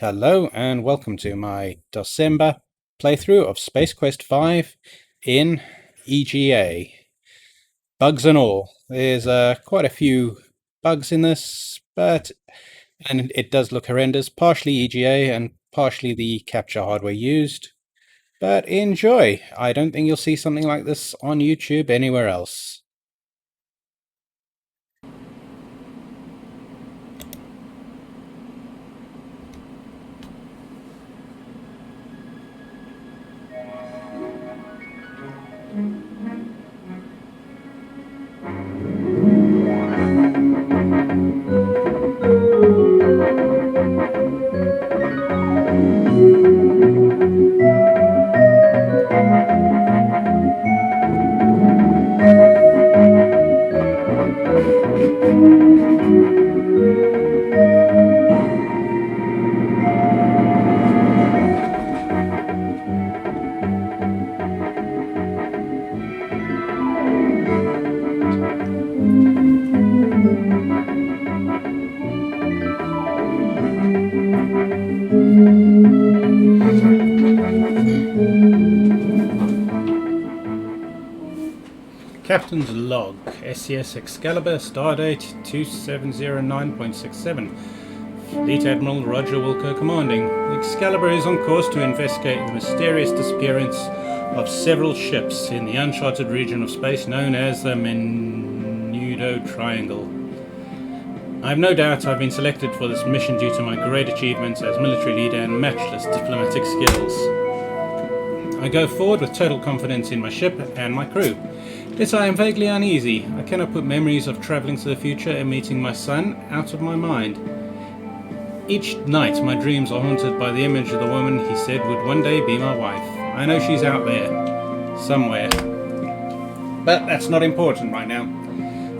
Hello and welcome to my December playthrough of Space Quest V in EGA. Bugs and all. There's quite a few bugs in this, and it does look horrendous, partially EGA and partially the capture hardware used. But enjoy! I don't think you'll see something like this on YouTube anywhere else. Captain's log, SCS Excalibur, stardate 2709.67. Fleet Admiral Roger Wilco commanding. The Excalibur is on course to investigate the mysterious disappearance of several ships in the uncharted region of space known as the Menudo Triangle. I have no doubt I've been selected for this mission due to my great achievements as military leader and matchless diplomatic skills. I go forward with total confidence in my ship and my crew. Yet I am vaguely uneasy. I cannot put memories of travelling to the future and meeting my son out of my mind. Each night my dreams are haunted by the image of the woman he said would one day be my wife. I know she's out there, somewhere. But that's not important right now.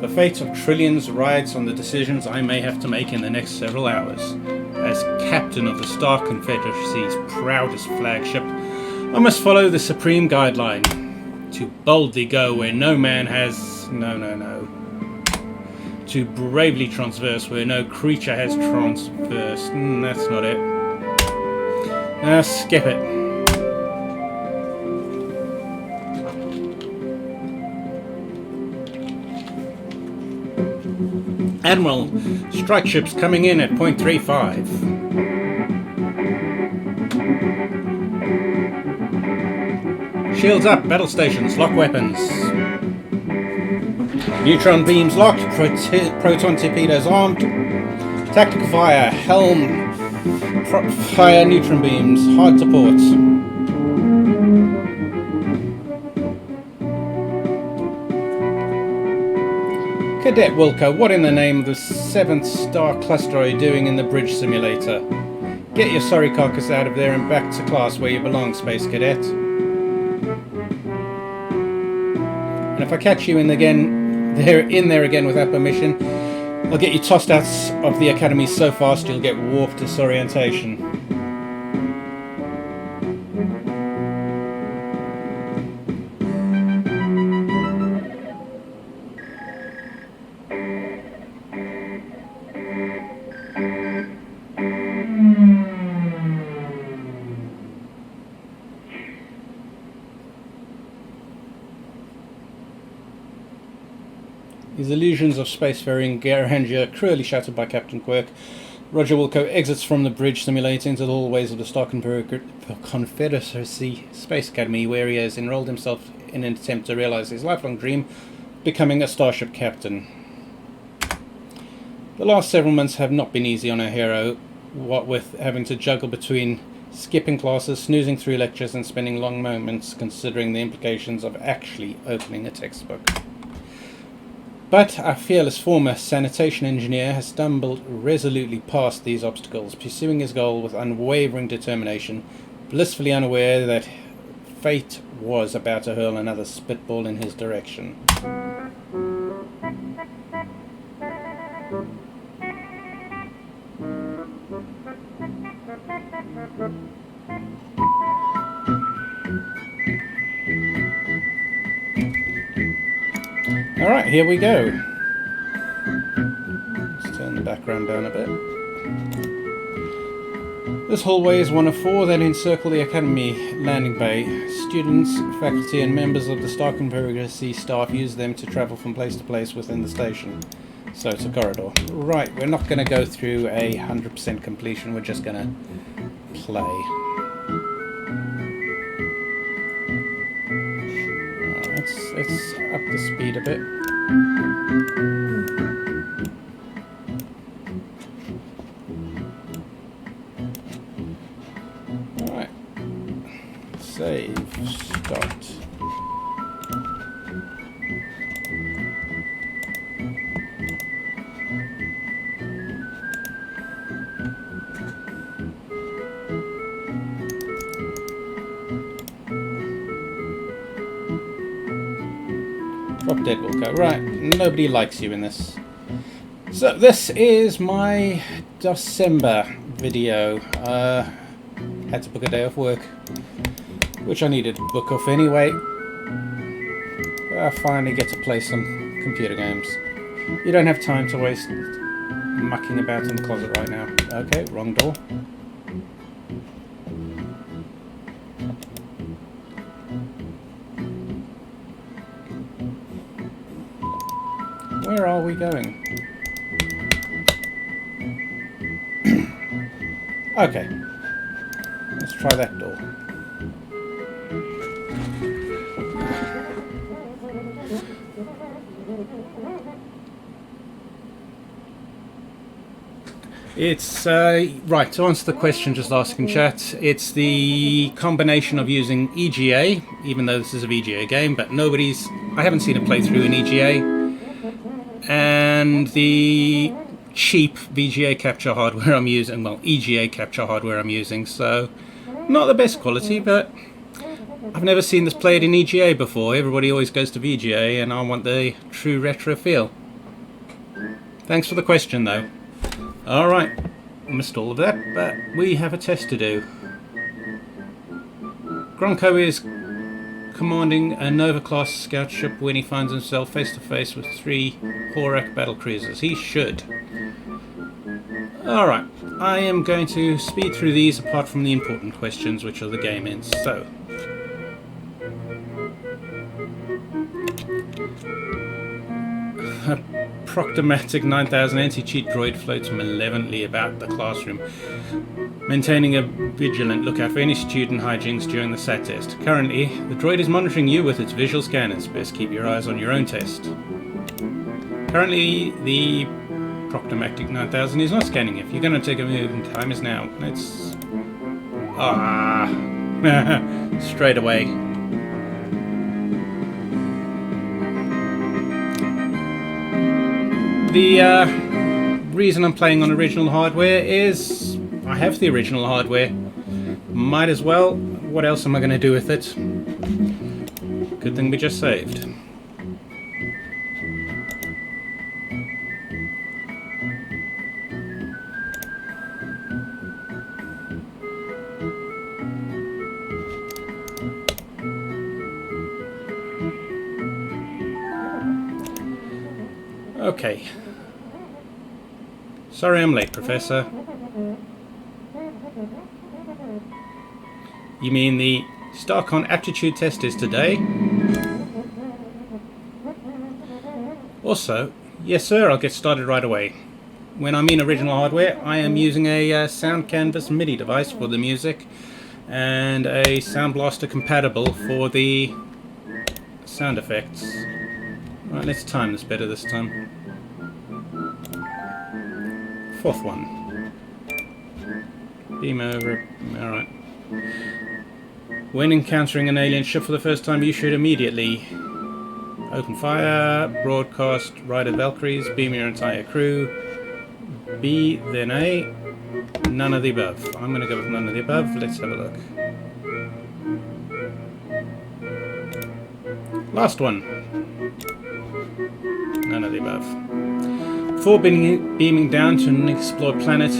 The fate of trillions rides on the decisions I may have to make in the next several hours. As captain of the Star Confederacy's proudest flagship, I must follow the supreme guideline. To boldly go where no man has... No. To bravely transverse where no creature has transversed. That's not it. Skip it. Admiral, strike ships coming in at .35. Shields up, battle stations, lock weapons. Neutron beams locked, proton torpedoes armed. Tactical fire, helm, fire neutron beams, hard to port. Cadet Wilco, what in the name of the 7th star cluster are you doing in the bridge simulator? Get your sorry carcass out of there and back to class where you belong, Space Cadet. And if I catch you in there again without permission, I'll get you tossed out of the academy so fast you'll get warped disorientation. His illusions of spacefaring grandeur cruelly shattered by Captain Quirk, Roger Wilco exits from the bridge simulator into the hallways of the Star Confederacy Space Academy, where he has enrolled himself in an attempt to realize his lifelong dream, becoming a starship captain. The last several months have not been easy on our hero, what with having to juggle between skipping classes, snoozing through lectures, and spending long moments considering the implications of actually opening a textbook. But our fearless former sanitation engineer has stumbled resolutely past these obstacles, pursuing his goal with unwavering determination, blissfully unaware that fate was about to hurl another spitball in his direction. Alright, here we go. Let's turn the background down a bit. This hallway is one of 4 that encircle the Academy landing bay. Students, faculty and members of the Star Conspiracy staff use them to travel from place to place within the station. So it's a corridor. Right, we're not going to go through a 100% completion, we're just going to play. Let's up the speed a bit. Alright. Save. Start. Drop dead will go. Right, nobody likes you in this. So this is my December video. Had to book a day off work, which I needed to book off anyway. I finally get to play some computer games. You don't have time to waste mucking about in the closet right now. Okay, wrong door. Where are we going? Okay. Let's try that door. It's, right, to answer the question just asked in chat, it's the combination of using EGA, even though this is a VGA game, but I haven't seen a playthrough in EGA, and the cheap VGA capture hardware I'm using, well, EGA capture hardware I'm using, so not the best quality, but I've never seen this played in EGA before. Everybody always goes to VGA, and I want the true retro feel. Thanks for the question, though. Alright, missed all of that, but we have a test to do. Gronko is commanding a Nova-class scout ship when he finds himself face-to-face with 3 Horak battlecruisers. He should. Alright, I am going to speed through these apart from the important questions, which are the game ends. So, a Proctomatic 9000 anti-cheat droid floats malevolently about the classroom, maintaining a vigilant lookout for any student hijinks during the SAT test. Currently, the droid is monitoring you with its visual scanners. Best keep your eyes on your own test. Currently, the Proctomatic 9000 is not scanning. If you're going to take a move, and time is now. Let's... straight away. The reason I'm playing on original hardware is I have the original hardware. Might as well. What else am I going to do with it? Good thing we just saved. Okay. Sorry I'm late, Professor. You mean the StarCon aptitude test is today? Also, yes sir, I'll get started right away. When I mean original hardware, I am using a Sound Canvas MIDI device for the music and a Sound Blaster compatible for the sound effects. Right, let's time this better this time. 4th one. Beam over. Alright. When encountering an alien ship for the first time, you should immediately open fire, broadcast Rider Valkyries, beam your entire crew. B, then A. None of the above. I'm going to go with none of the above. Let's have a look. Last one. None of the above. Before beaming down to an explored planet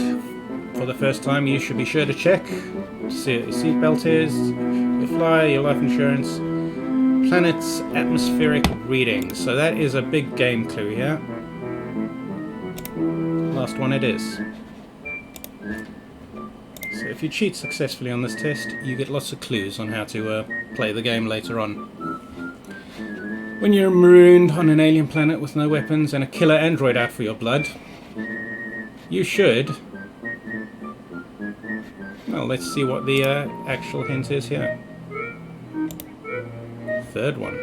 for the first time, you should be sure to check to see what your seatbelt is, your fly, your life insurance, planet's atmospheric readings. So that is a big game clue here. Last one it is. So if you cheat successfully on this test, you get lots of clues on how to play the game later on. When you're marooned on an alien planet with no weapons and a killer android out for your blood, you should... Well, let's see what the actual hint is here. Third one.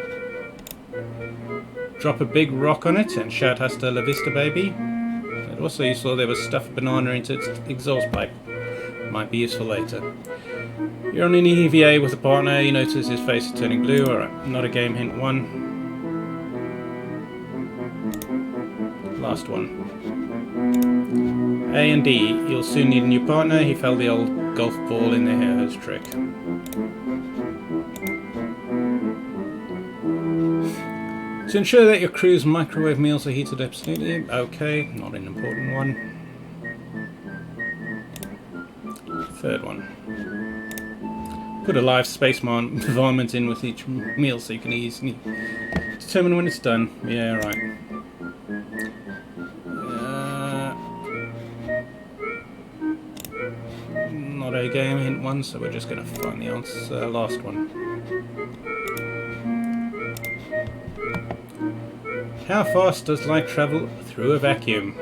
Drop a big rock on it and shout "Hasta la vista, baby." And also you saw there was stuffed banana into its exhaust pipe. Might be useful later. You're on an EVA with a partner, you notice his face is turning blue. Alright, not a game, hint 1. Last one. A and D, you'll soon need a new partner. He fell the old golf ball in the hair hose trick. To ensure that your crew's microwave meals are heated absolutely. Okay, not an important one. Third one. Put a live space varmint in with each meal so you can easily determine when it's done. Yeah, right. Not a game, hint 1, so we're just going to find the answer. Last one. How fast does light travel through a vacuum?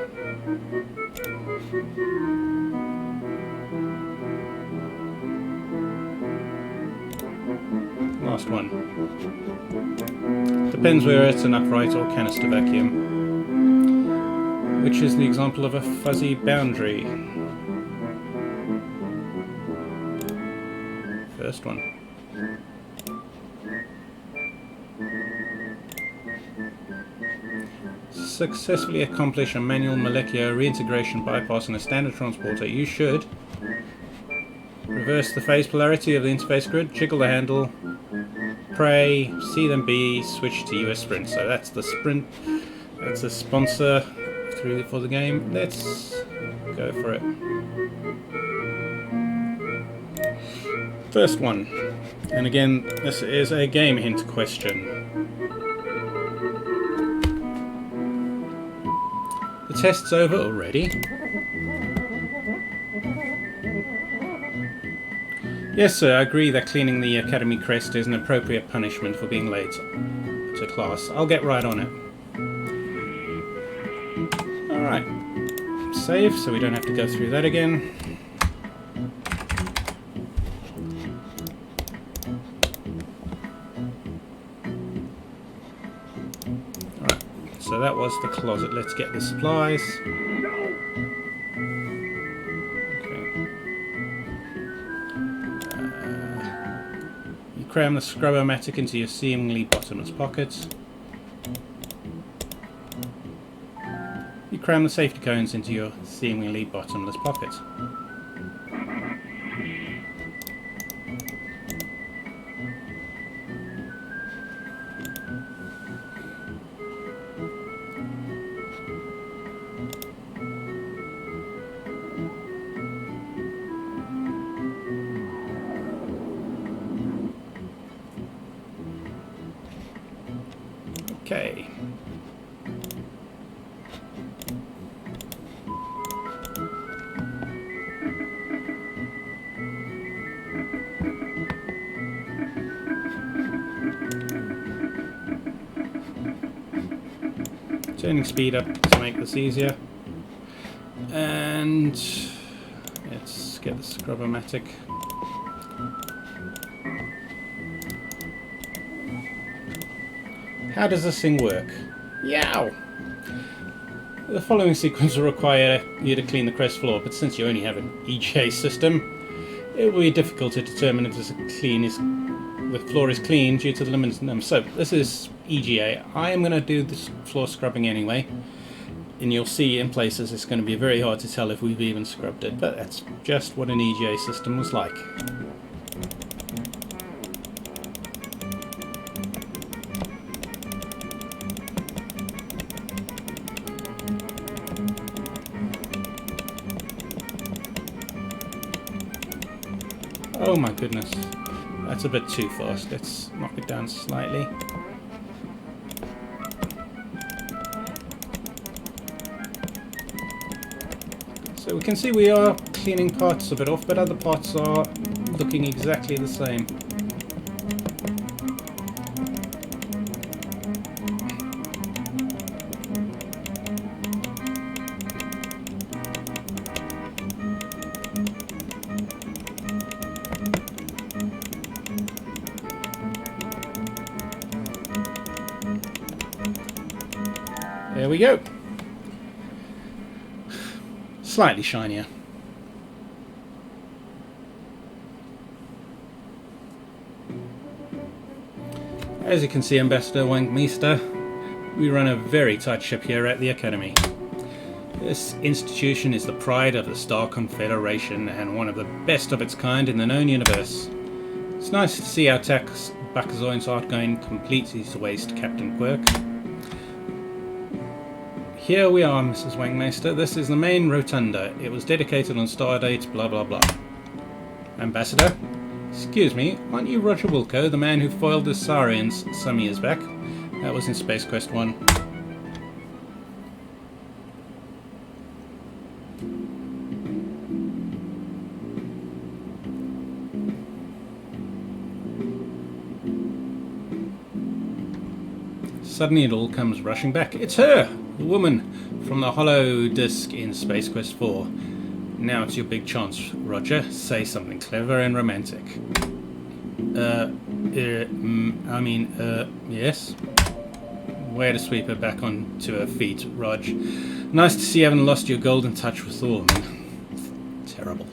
Last one. Depends whether it's an upright or canister vacuum. Which is the example of a fuzzy boundary? First one. Successfully accomplish a manual molecular reintegration bypassing a standard transporter, you should reverse the phase polarity of the interface grid, jiggle the handle, pray, C then B, switch to US Sprint. So that's the Sprint, that's the sponsor for the game. Let's go for it. First one, and again this is a game hint question. The test's over already. Yes sir, I agree that cleaning the Academy crest is an appropriate punishment for being late to class. I'll get right on it. Alright. Save, so we don't have to go through that again. Alright, so that was the closet. Let's get the supplies. Cram the scrub-o-matic into your seemingly bottomless pockets. You cram the safety cones into your seemingly bottomless pockets. Okay. Turning speed up to make this easier. And let's get the scrub-o-matic. How does this thing work? Yow! The following sequence will require you to clean the crest floor, but since you only have an EGA system, it will be difficult to determine if the floor is clean due to the limited number. So this is EGA. I am going to do this floor scrubbing anyway, and you'll see in places it's going to be very hard to tell if we've even scrubbed it, but that's just what an EGA system was like. Oh my goodness, that's a bit too fast. Let's knock it down slightly. So we can see we are cleaning parts a bit off, but other parts are looking exactly the same. There we go. Slightly shinier. As you can see, Ambassador Wangmeister, we run a very tight ship here at the Academy. This institution is the pride of the Star Confederation and one of the best of its kind in the known universe. It's nice to see our tax Bakazoins aren't going completely to waste, Captain Quirk. Here we are, Mrs. Wangmeister. This is the main rotunda. It was dedicated on stardate blah blah blah. Ambassador? Excuse me, aren't you Roger Wilco, the man who foiled the Saurians some years back? That was in Space Quest 1. Suddenly it all comes rushing back. It's her! The woman from the hollow disk in Space Quest 4. Now it's your big chance, Roger. Say something clever and romantic. Yes? Way to sweep her back onto her feet, Rog. Nice to see you haven't lost your golden touch with Thor, man. Terrible.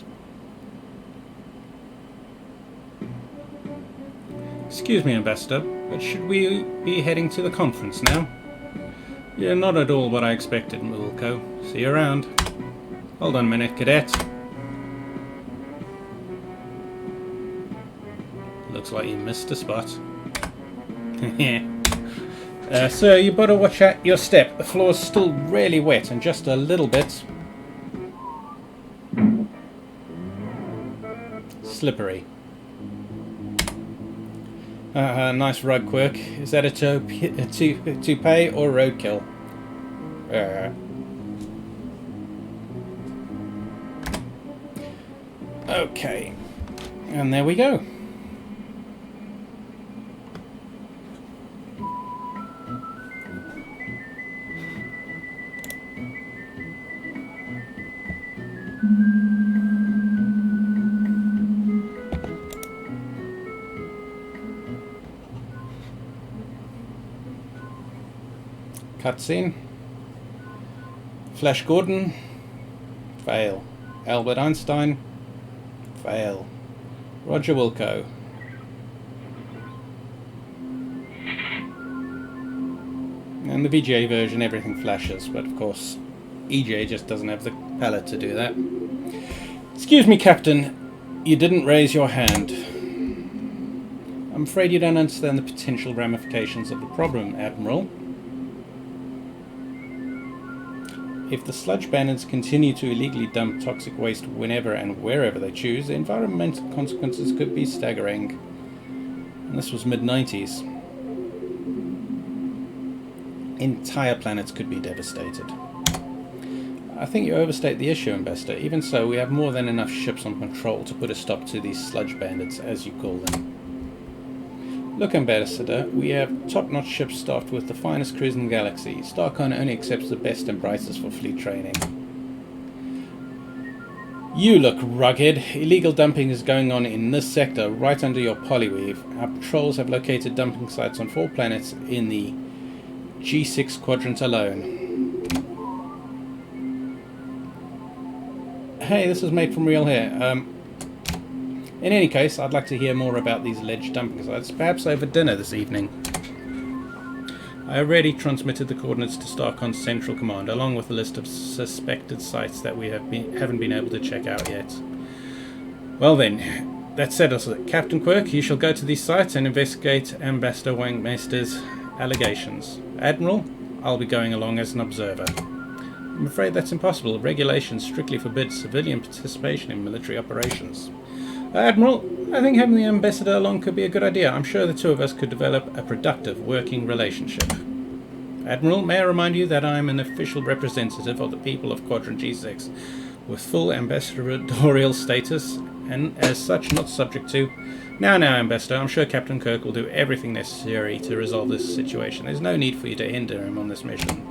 Excuse me, Ambassador, but should we be heading to the conference now? Yeah, not at all what I expected, Wilco. See you around. Hold on a minute, Cadet. Looks like you missed a spot. Sir, you better watch out your step. The floor's still really wet and just a little bit slippery. Nice rug, Quirk. Is that a toupee or roadkill? Okay, and there we go. Cutscene. Flash Gordon. Fail. Albert Einstein. Fail. Roger Wilco. And the VGA version, everything flashes, but of course EGA just doesn't have the palette to do that. Excuse me, Captain, you didn't raise your hand. I'm afraid you don't understand the potential ramifications of the problem, Admiral. If the sludge bandits continue to illegally dump toxic waste whenever and wherever they choose, the environmental consequences could be staggering. And this was mid-90s. Entire planets could be devastated. I think you overstate the issue, Ambassador. Even so, we have more than enough ships on patrol to put a stop to these sludge bandits, as you call them. Look, Ambassador, we have top-notch ships staffed with the finest crews in the galaxy. Starcon only accepts the best and brightest for fleet training. You look rugged. Illegal dumping is going on in this sector, right under your polyweave. Our patrols have located dumping sites on 4 planets in the G6 quadrant alone. Hey, this is made from real hair. In any case, I'd like to hear more about these alleged dumping sites, perhaps over dinner this evening. I already transmitted the coordinates to Starcon's Central Command, along with a list of suspected sites that we haven't been able to check out yet. Well then, that settles it. Captain Quirk, you shall go to these sites and investigate Ambassador Wangmeister's allegations. Admiral, I'll be going along as an observer. I'm afraid that's impossible. Regulations strictly forbid civilian participation in military operations. Admiral, I think having the Ambassador along could be a good idea. I'm sure the two of us could develop a productive working relationship. Admiral, may I remind you that I am an official representative of the people of Quadrant G6. with full ambassadorial status, and as such not subject to... Now, Ambassador, I'm sure Captain Kirk will do everything necessary to resolve this situation. There's no need for you to hinder him on this mission.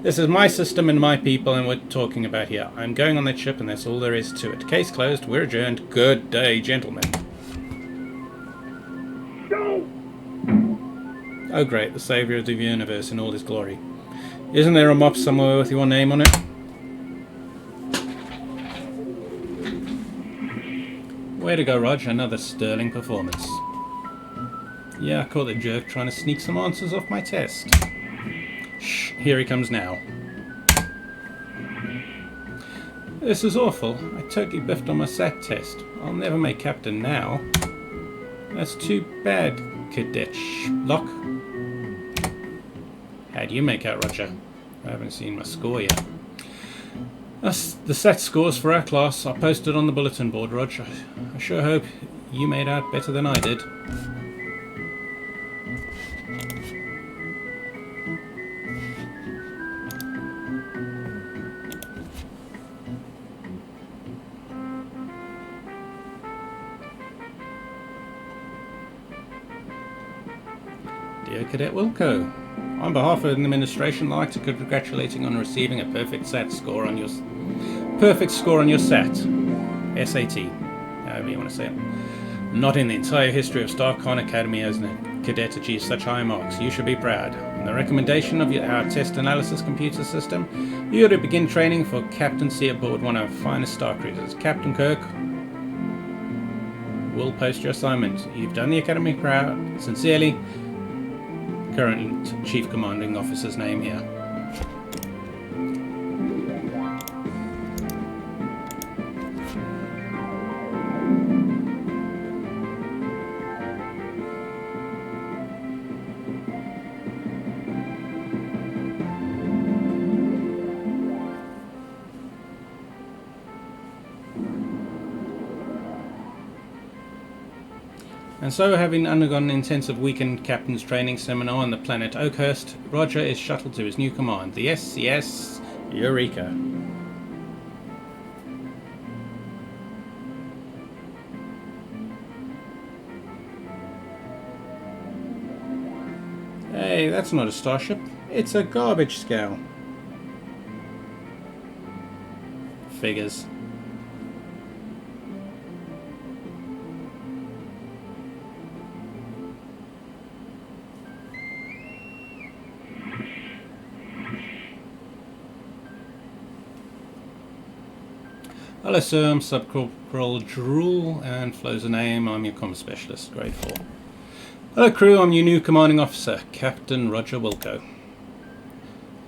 This is my system and my people, and we're talking about here. I'm going on that ship, and that's all there is to it. Case closed. We're adjourned. Good day, gentlemen. Oh great, the saviour of the universe in all his glory. Isn't there a mop somewhere with your name on it? Way to go, Rog. Another sterling performance. Yeah, I caught the jerk trying to sneak some answers off my test. Shh, here he comes now. This is awful. I totally biffed on my SAT test. I'll never make captain now. That's too bad, Cadet Schlock. How do you make out, Roger? I haven't seen my score yet. The SAT scores for our class are posted on the bulletin board, Roger. I sure hope you made out better than I did. Dear Cadet Wilco, on behalf of the administration, I'd like to congratulate you on receiving a perfect SAT score on your SAT, however you want to say it. Not in the entire history of StarCon Academy has a cadet achieved such high marks. You should be proud. On the recommendation of our test analysis computer system, you are to begin training for captaincy aboard one of our finest star cruisers. Captain Kirk will post your assignment. You've done the Academy proud. Sincerely, current Chief Commanding Officer's name here. And so, having undergone an intensive weekend captain's training seminar on the planet Oakhurst, Roger is shuttled to his new command, the SCS Eureka. Hey, that's not a starship. It's a garbage scow. Figures. Hello sir, I'm Subcorporal Drool, and flow's the name. I'm your comm specialist, grade 4. Hello crew, I'm your new commanding officer, Captain Roger Wilco.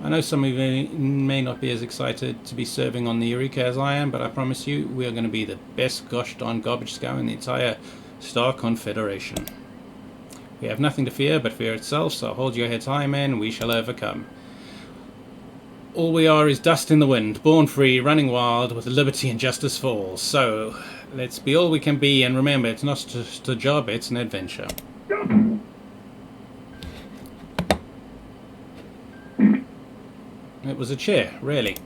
I know some of you may not be as excited to be serving on the Eureka as I am, but I promise you, we are going to be the best gosh darn garbage scow in the entire Star Confederation. We have nothing to fear but fear itself, so hold your heads high men, we shall overcome. All we are is dust in the wind, born free, running wild, with liberty and justice for all. So, let's be all we can be, and remember, it's not just a job, it's an adventure. It was a chair, really.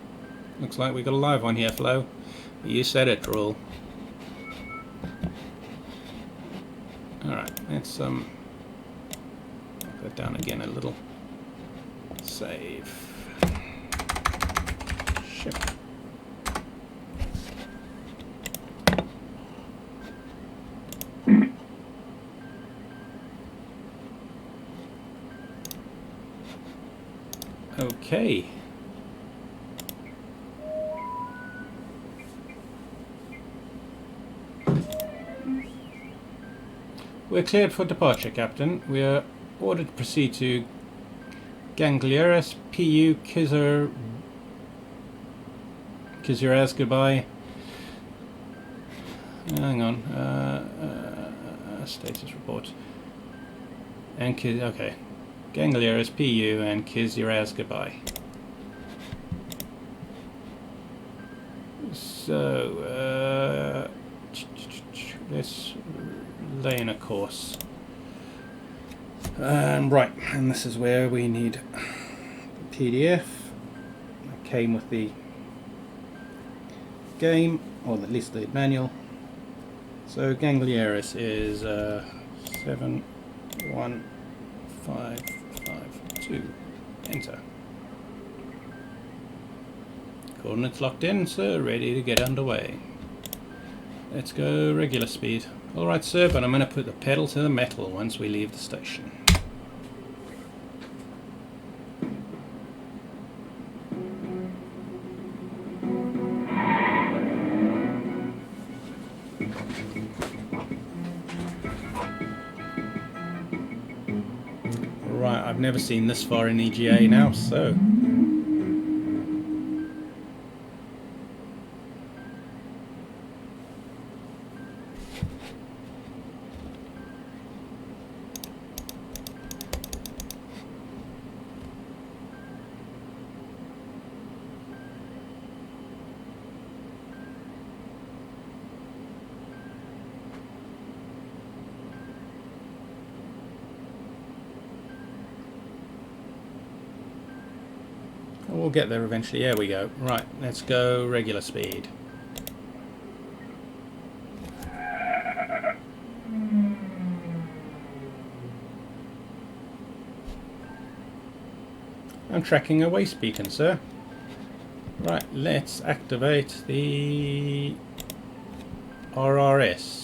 Looks like we got a live one here, Flo. You said it, Drool. Alright, let's knock that down again a little. Save. Ship. Okay. We're cleared for departure, Captain. We are ordered to proceed to Ganglieris PU Kizuraz, goodbye. Hang on. Status report. And okay. Ganglieris PU and Kizuraz, goodbye. So, let's lay in a course. Right, and this is where we need the PDF. That came with the game, or at least the manual. So Ganglionis is 71552. Enter. Coordinates locked in, so ready to get underway. Let's go regular speed. Alright sir, but I'm going to put the pedal to the metal once we leave the station. Right, I've never seen this far in EGA now, so... We'll get there eventually. There we go. Right, let's go regular speed. I'm tracking a waste beacon, sir. Right, let's activate the RRS.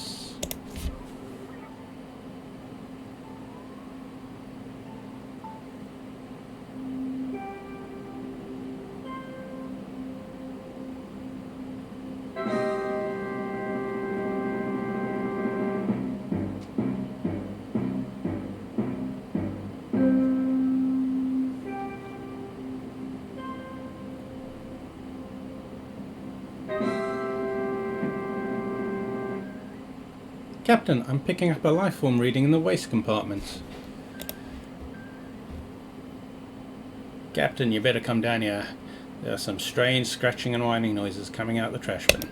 Captain, I'm picking up a lifeform reading in the waste compartment. Captain, you better come down here. There are some strange scratching and whining noises coming out the trash bin.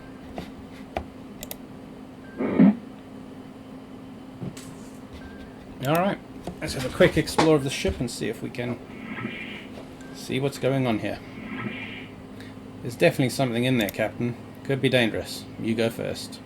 Alright, let's have a quick explore of the ship and see if we can see what's going on here. There's definitely something in there, Captain. Could be dangerous. You go first.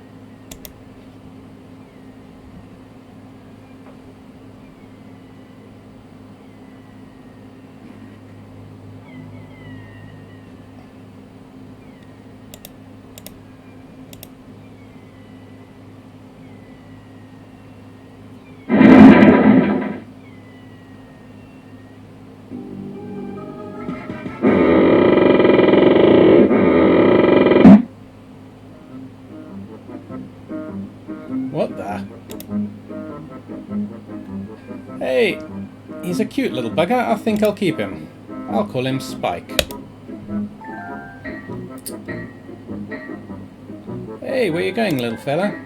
What the? Hey, he's a cute little bugger. I think I'll keep him. I'll call him Spike. Hey, where you going, little fella?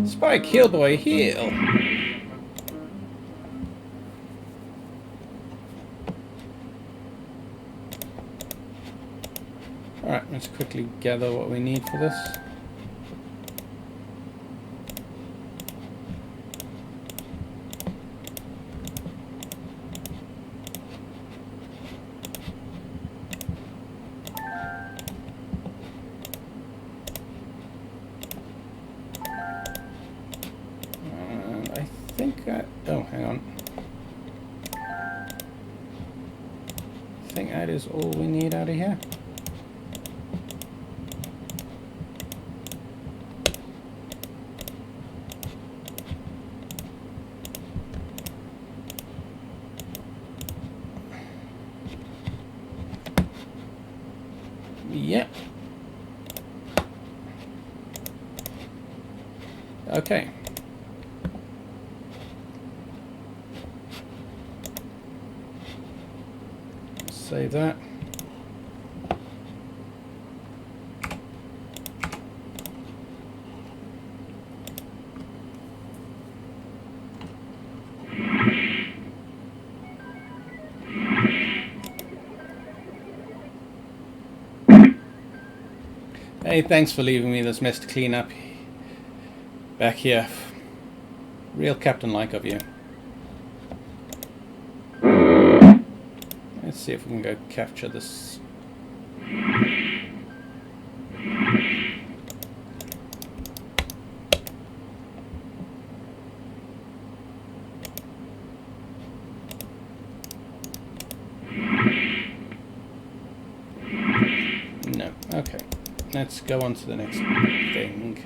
Spike, heel boy, heel! Alright, let's quickly gather what we need for this. Oh, hang on. I think that is all we need out of here. Yep. Okay. Save that. Hey, thanks for leaving me this mess to clean up back here. Real captain-like of you. Let's see if we can go capture this. No. Okay. Let's go on to the next thing.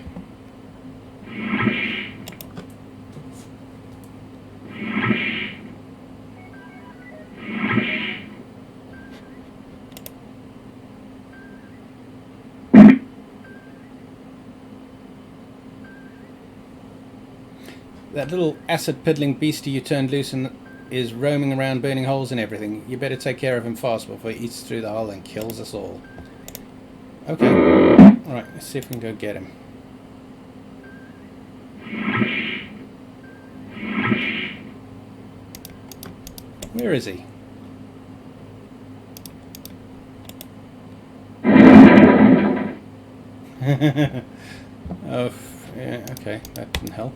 That little acid-piddling beastie you turned loose and is roaming around burning holes in everything. You better take care of him fast before he eats through the hull and kills us all. Okay. Alright, let's see if we can go get him. Where is he? Oh, yeah, okay, that didn't help.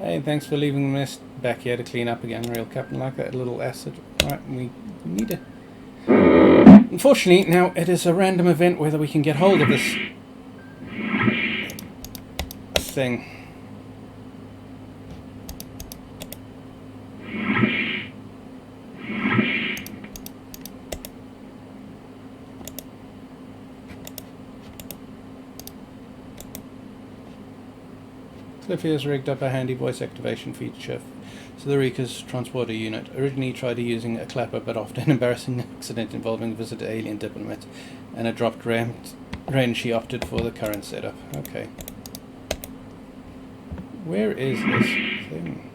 Hey, thanks for leaving the mess back here to clean up again, real captain, like that little acid. Right, we need to... Unfortunately, now it is a random event whether we can get hold of this thing. Cliffy has rigged up a handy voice activation feature so the Rika's transporter unit. Originally tried using a clapper, but after an embarrassing accident involving a visitor alien diplomat and a dropped wrench, she opted for the current setup. Okay. Where is this thing?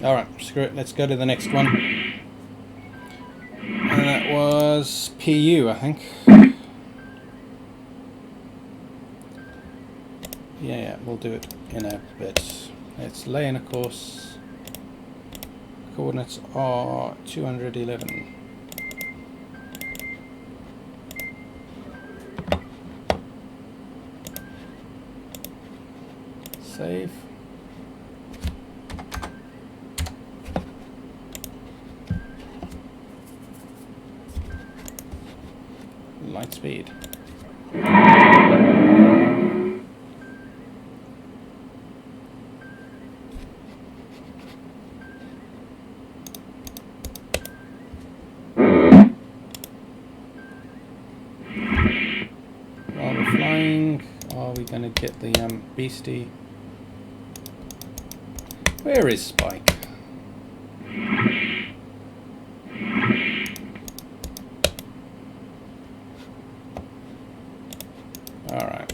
Alright, screw it, let's go to the next one. And that was PU, I think. Yeah, we'll do it in a bit. Let's lay in a course. Coordinates are 211. Save. Light speed. While we're flying, are we going to get the beastie? Where is Spike? Alright.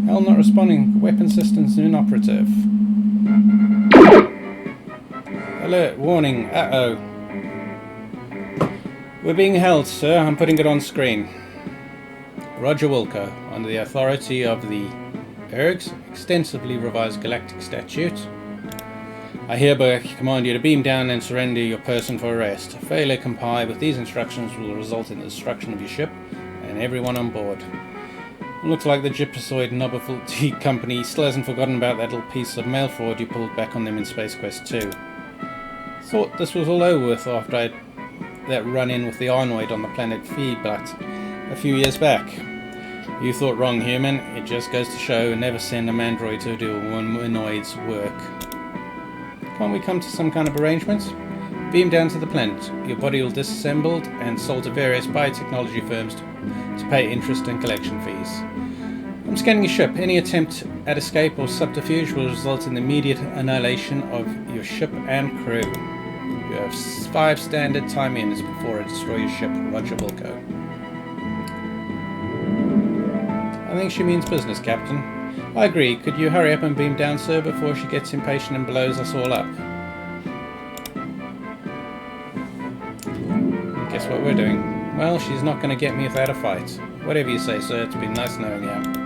Hell, not responding. Weapon systems inoperative. Alert, warning, uh-oh. We're being held, sir. I'm putting it on screen. Roger Wilco, under the authority of the ERG's extensively revised galactic statute, I hereby command you to beam down and surrender your person for arrest. Failure comply with these instructions will result in the destruction of your ship and everyone on board. Looks like the Gypsoid Novelty Company still hasn't forgotten about that little piece of mail fraud you pulled back on them in Space Quest 2. Thought this was all over with after I that run-in with the Arnoid on the planet Feedbutt a few years back. You thought wrong, human. It just goes to show, never send a mandroid to do a humanoid's work. Can't we come to some kind of arrangement? Beam down to the planet. Your body will disassembled and sold to various biotechnology firms to pay interest and collection fees. I'm scanning your ship. Any attempt at escape or subterfuge will result in the immediate annihilation of your ship and crew. You have 5 standard time minutes before I destroy your ship. Roger, Wilco. I think she means business, Captain. I agree. Could you hurry up and beam down, sir, before she gets impatient and blows us all up? Guess what we're doing? Well, she's not going to get me without a fight. Whatever you say, sir. It's been nice knowing you.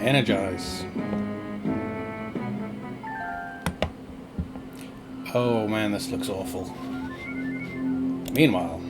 Energize. Oh man, this looks awful. Meanwhile,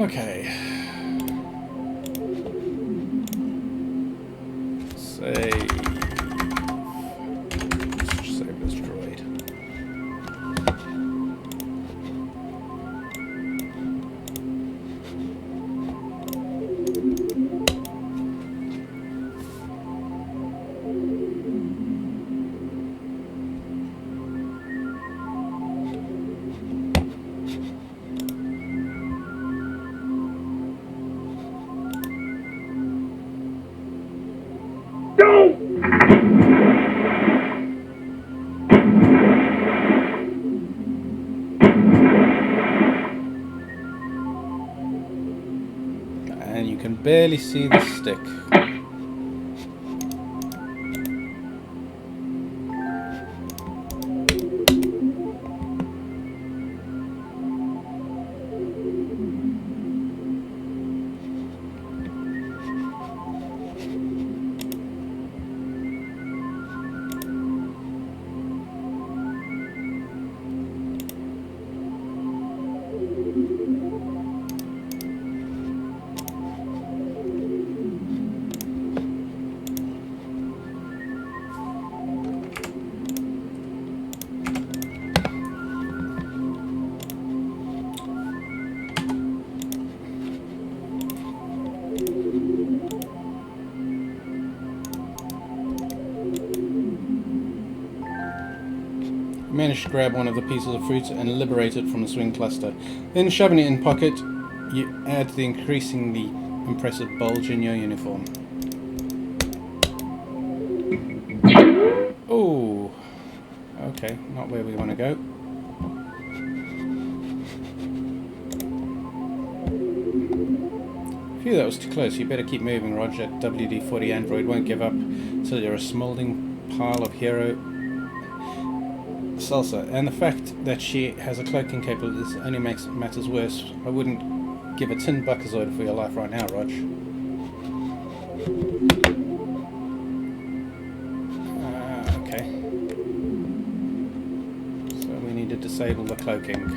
okay. Save this droid. And you can barely see the stick. Managed to grab one of the pieces of fruit and liberate it from the swing cluster. Then shoving it in pocket, you add the increasingly impressive bulge in your uniform. Oh, okay, not where we want to go. Phew, that was too close. You better keep moving, Roger. WD-40 android won't give up until you're a smouldering pile of hero salsa. And the fact that she has a cloaking capability only makes matters worse. I wouldn't give a tin buckazoid for your life right now, Rog. Okay. So we need to disable the cloaking.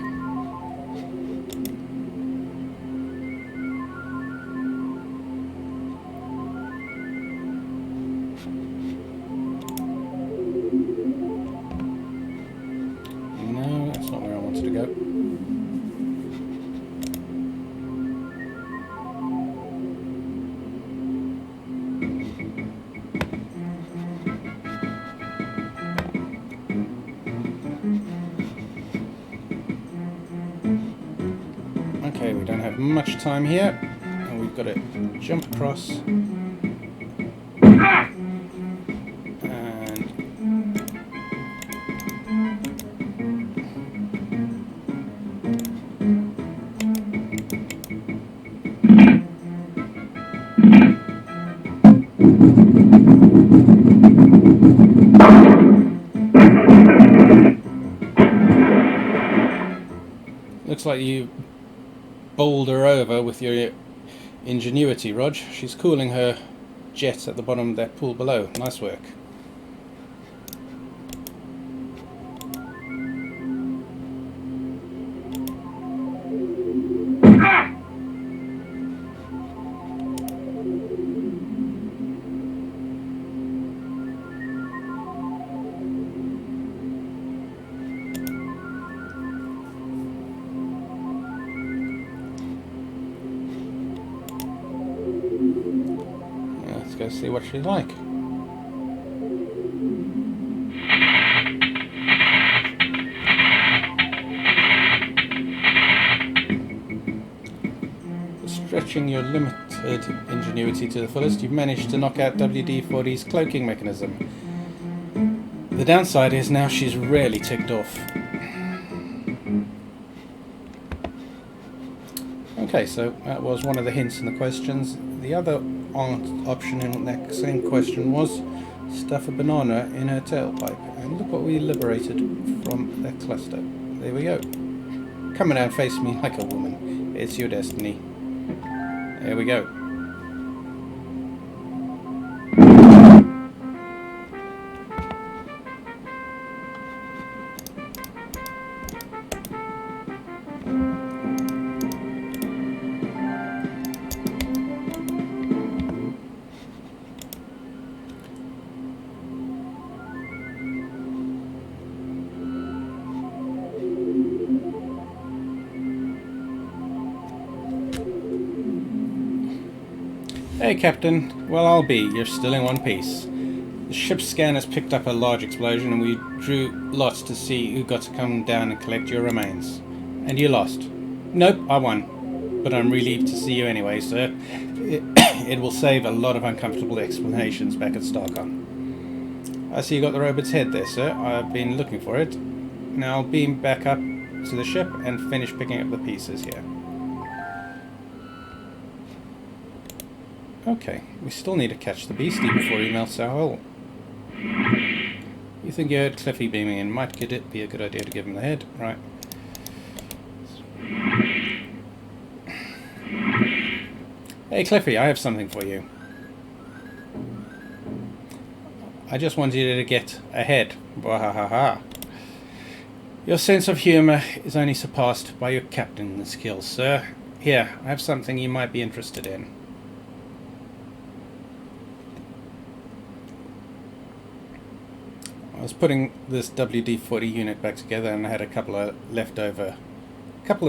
Okay, we don't have much time here, and we've got to jump across and Looks like you bowled her over with your ingenuity, Rog. She's cooling her jets at the bottom of that pool below. Nice work. Let's go see what she's like. Stretching your limited ingenuity to the fullest, you've managed to knock out WD-40's cloaking mechanism. The downside is now she's really ticked off. Okay, so that was one of the hints in the questions. The other option in that same question was stuff a banana in her tailpipe. And look what we liberated from that cluster. There we go. Come and face me like a woman. It's your destiny. There we go. Hey Captain, well I'll be, you're still in one piece. The ship's scan has picked up a large explosion and we drew lots to see who got to come down and collect your remains. And you lost. Nope, I won. But I'm relieved to see you anyway, sir. It will save a lot of uncomfortable explanations back at Starcon. I see you got the robot's head there, sir. I've been looking for it. Now I'll beam back up to the ship and finish picking up the pieces here. Okay, we still need to catch the beastie before he melts our hull. You think you heard Cliffy beaming in? Might it be a good idea to give him the head? Right. Hey Cliffy, I have something for you. I just wanted you to get ahead. Wahahaha. Your sense of humour is only surpassed by your captain's skills, sir. Here, I have something you might be interested in. I was putting this WD-40 unit back together and I had a couple of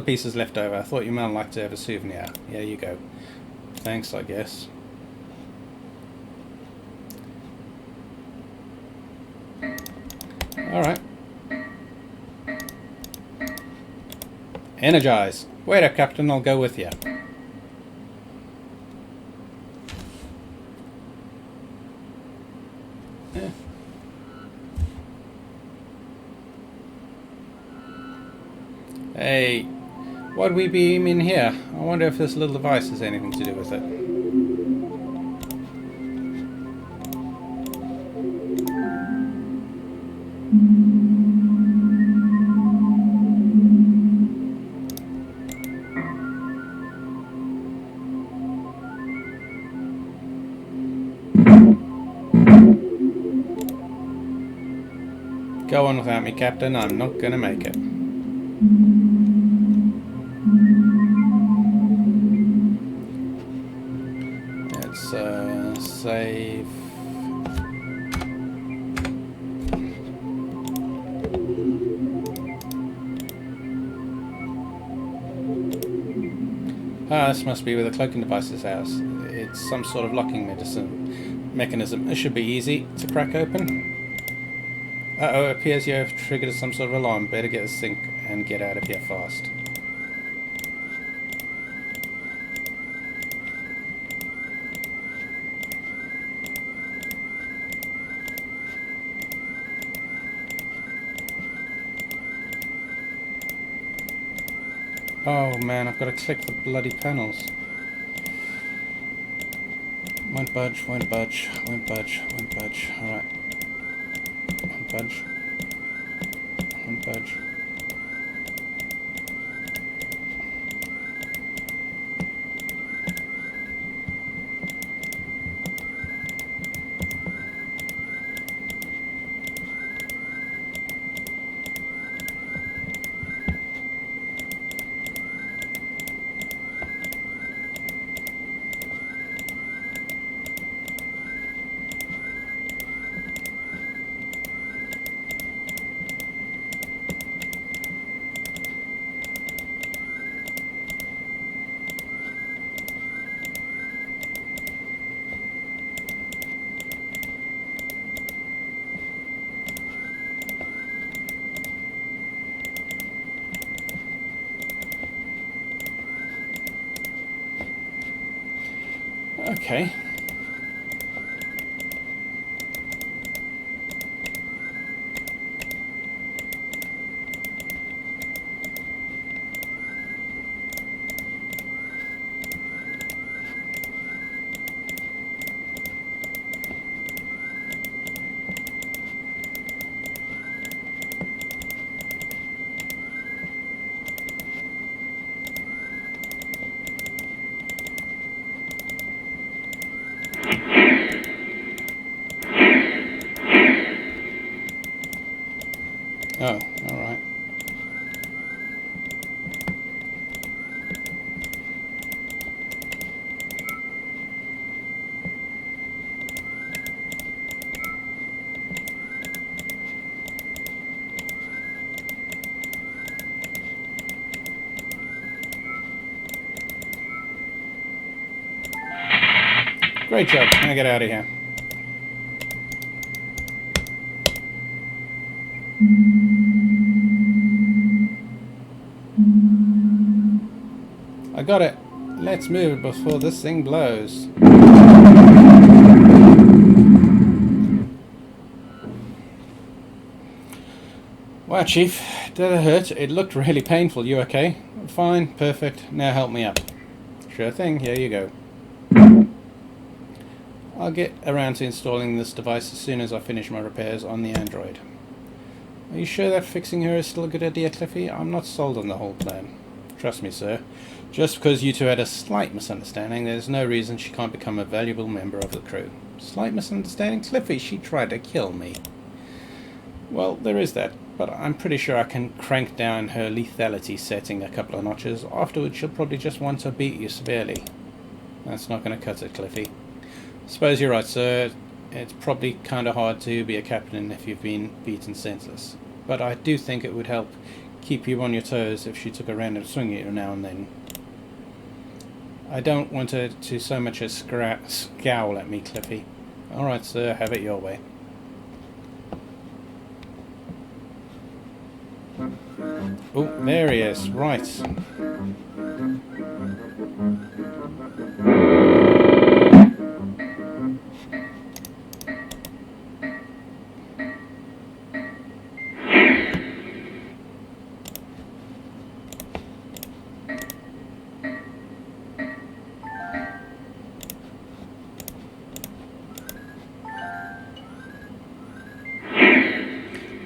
pieces left over. I thought you might like to have a souvenir. Here you go. Thanks, I guess. Alright. Energize. Wait up, Captain, I'll go with you. Yeah. Hey, why'd we beam in here? I wonder if this little device has anything to do with it. Go on without me, Captain. I'm not gonna make it. Save. This must be where the cloaking device's house. It's some sort of locking mechanism. It should be easy to crack open. Uh-oh, it appears you have triggered some sort of alarm. Better get a sync and get out of here fast. Oh man, I've got to click the bloody panels. Won't budge, won't budge, won't budge, won't budge. Alright. Won't budge. Won't budge. Okay. Oh, all right. Great job. Now get out of here. I got it. Let's move it before this thing blows. Wow, Chief. Did it hurt? It looked really painful. You okay? Fine. Perfect. Now help me up. Sure thing. Here you go. I'll get around to installing this device as soon as I finish my repairs on the Android. Are you sure that fixing her is still a good idea, Cliffy? I'm not sold on the whole plan. Trust me, sir. Just because you two had a slight misunderstanding, there's no reason she can't become a valuable member of the crew. Slight misunderstanding? Cliffy, she tried to kill me. Well, there is that, but I'm pretty sure I can crank down her lethality setting a couple of notches. Afterwards, she'll probably just want to beat you severely. That's not going to cut it, Cliffy. Suppose you're right, sir. It's probably kind of hard to be a captain if you've been beaten senseless. But I do think it would help keep you on your toes if she took a random swing at you now and then. I don't want her to so much as scowl at me, Cliffy. Alright, sir, have it your way. Oh, there he is. Right.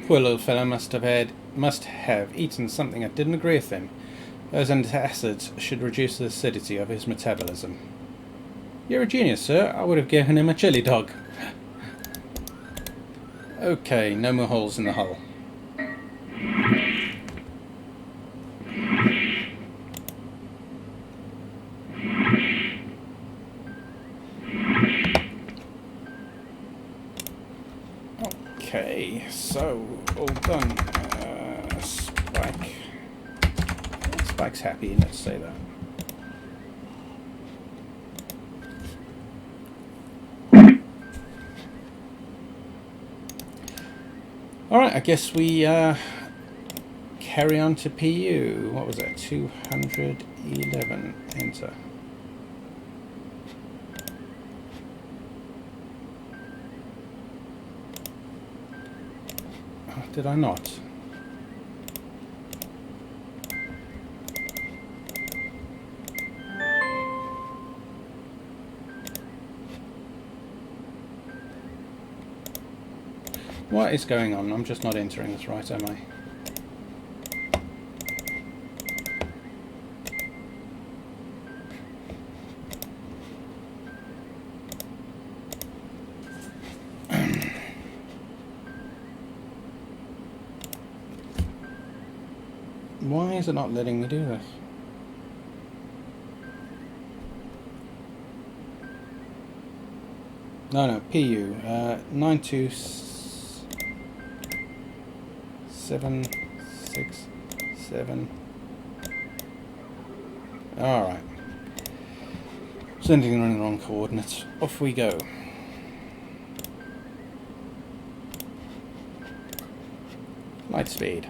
Poor little fellow must have eaten something that didn't agree with him. Those antacids should reduce the acidity of his metabolism. You're a genius, sir. I would have given him a chili dog. Okay, no more holes in the hull. Okay, so all done. Spike's happy, let's say that. Alright, I guess we carry on to PU. What was that? 211. Enter. Oh, did I not? What is going on? I'm just not entering this right, am I? Why is it not letting me do this? No, PU. 92767. Alright. Sending in the wrong coordinates. Off we go. Light speed.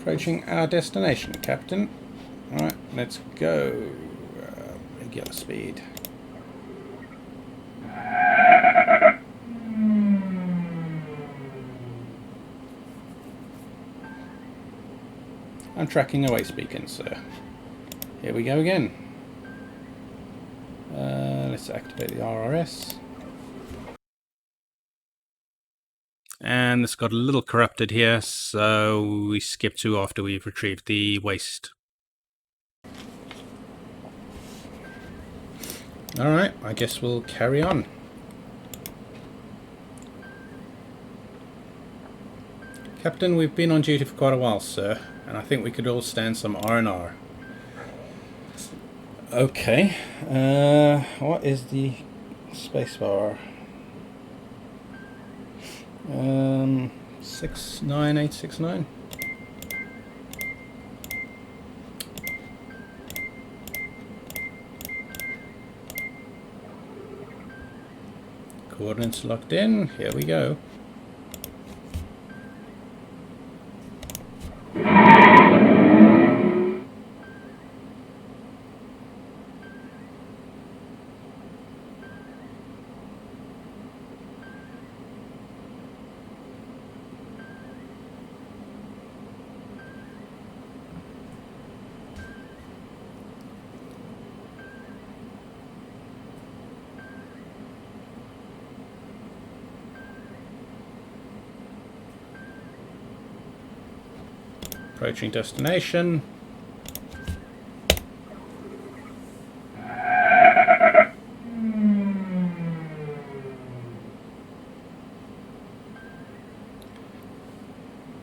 Approaching our destination, Captain. Alright, let's go. Regular speed. I'm tracking away speaking, sir. Here we go again. Let's activate the RRS. And this got a little corrupted here, so we skip to after we've retrieved the waste. Alright, I guess we'll carry on. Captain, we've been on duty for quite a while, sir, and I think we could all stand some R&R. Okay, what is the spacebar? 69869. Coordinates locked in. Here we go. Approaching destination.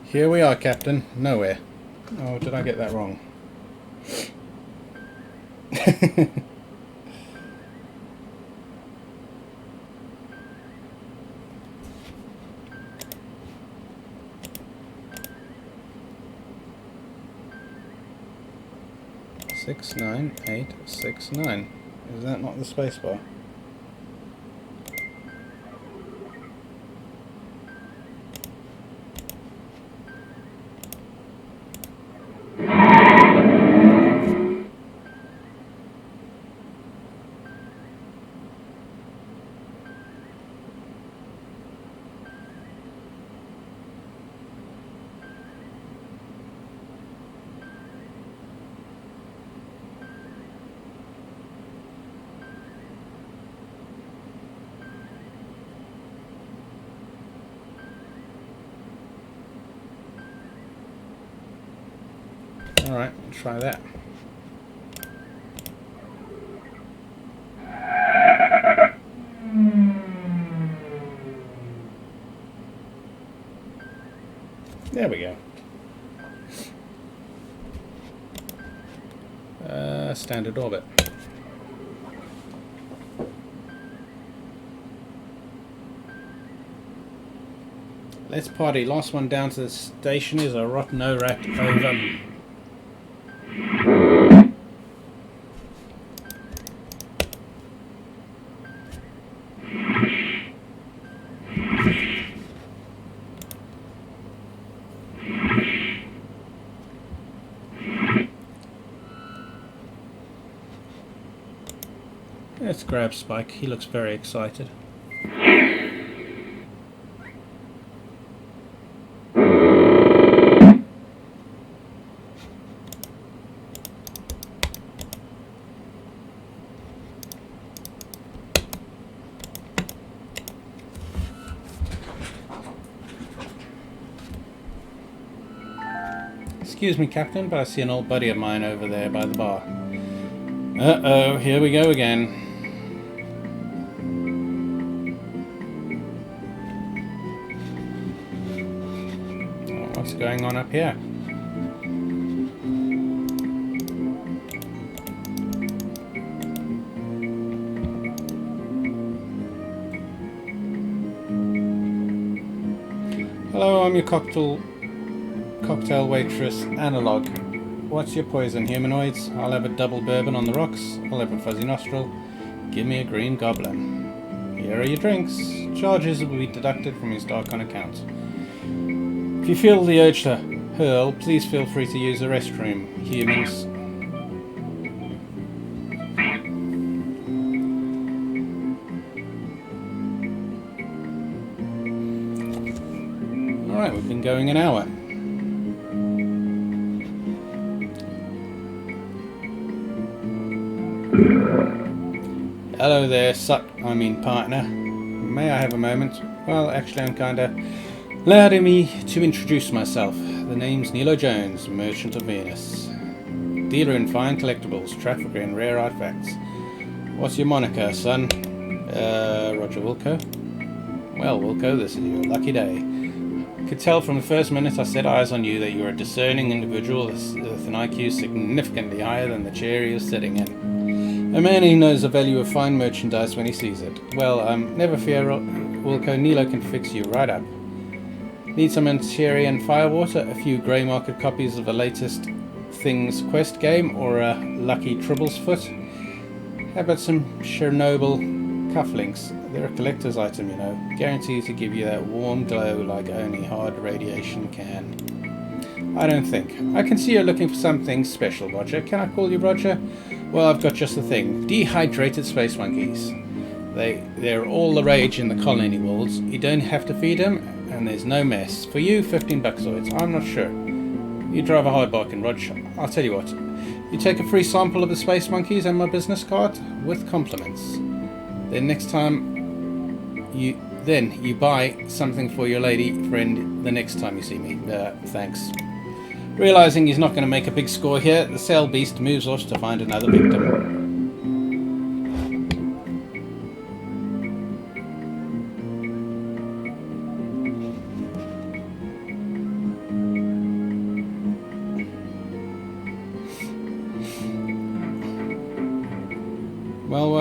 Here we are, Captain. Nowhere. Oh, did I get that wrong? 69869. Is that not the spacebar? Alright, let's try that. There we go. Standard orbit. Let's party. Last one down to the station is a rotten no-rat over. Let's grab Spike. He looks very excited. Excuse me, Captain, but I see an old buddy of mine over there by the bar. Uh-oh, here we go again. What's going on up here? Hello, I'm your cocktail waitress, Analog. What's your poison, humanoids? I'll have a double bourbon on the rocks. I'll have a fuzzy nostril. Give me a green goblin. Here are your drinks. Charges will be deducted from your Starcon account. If you feel the urge to Hurl, please feel free to use the restroom. Humans. Alright, we've been going an hour. Hello there, partner. May I have a moment? Well, actually, I'm kinda... Allow me to introduce myself. The name's Nilo Jones, Merchant of Venus. Dealer in fine collectibles, trafficker in rare artifacts. What's your moniker, son? Roger Wilco. Well, Wilco, this is your lucky day. Could tell from the first minute I set eyes on you that you're a discerning individual with an IQ significantly higher than the chair you're sitting in. A man who knows the value of fine merchandise when he sees it. Well, never fear, Wilco. Nilo can fix you right up. Need some Anterior Firewater, a few grey market copies of the latest Things Quest game, or a lucky Tribble's Foot? How about some Chernobyl cufflinks? They're a collector's item, you know. Guaranteed to give you that warm glow like only hard radiation can. I don't think. I can see you're looking for something special, Roger. Can I call you Roger? Well, I've got just the thing. Dehydrated space monkeys. They're all the rage in the colony worlds. You don't have to feed them, and there's no mess. For you, 15 bucksoids. I'm not sure. You drive a hard bargain, Roger. I'll tell you what. You take a free sample of the space monkeys and my business card with compliments. Then next time you buy something for your lady friend the next time you see me. Thanks. Realizing he's not going to make a big score here, the cell beast moves off to find another victim.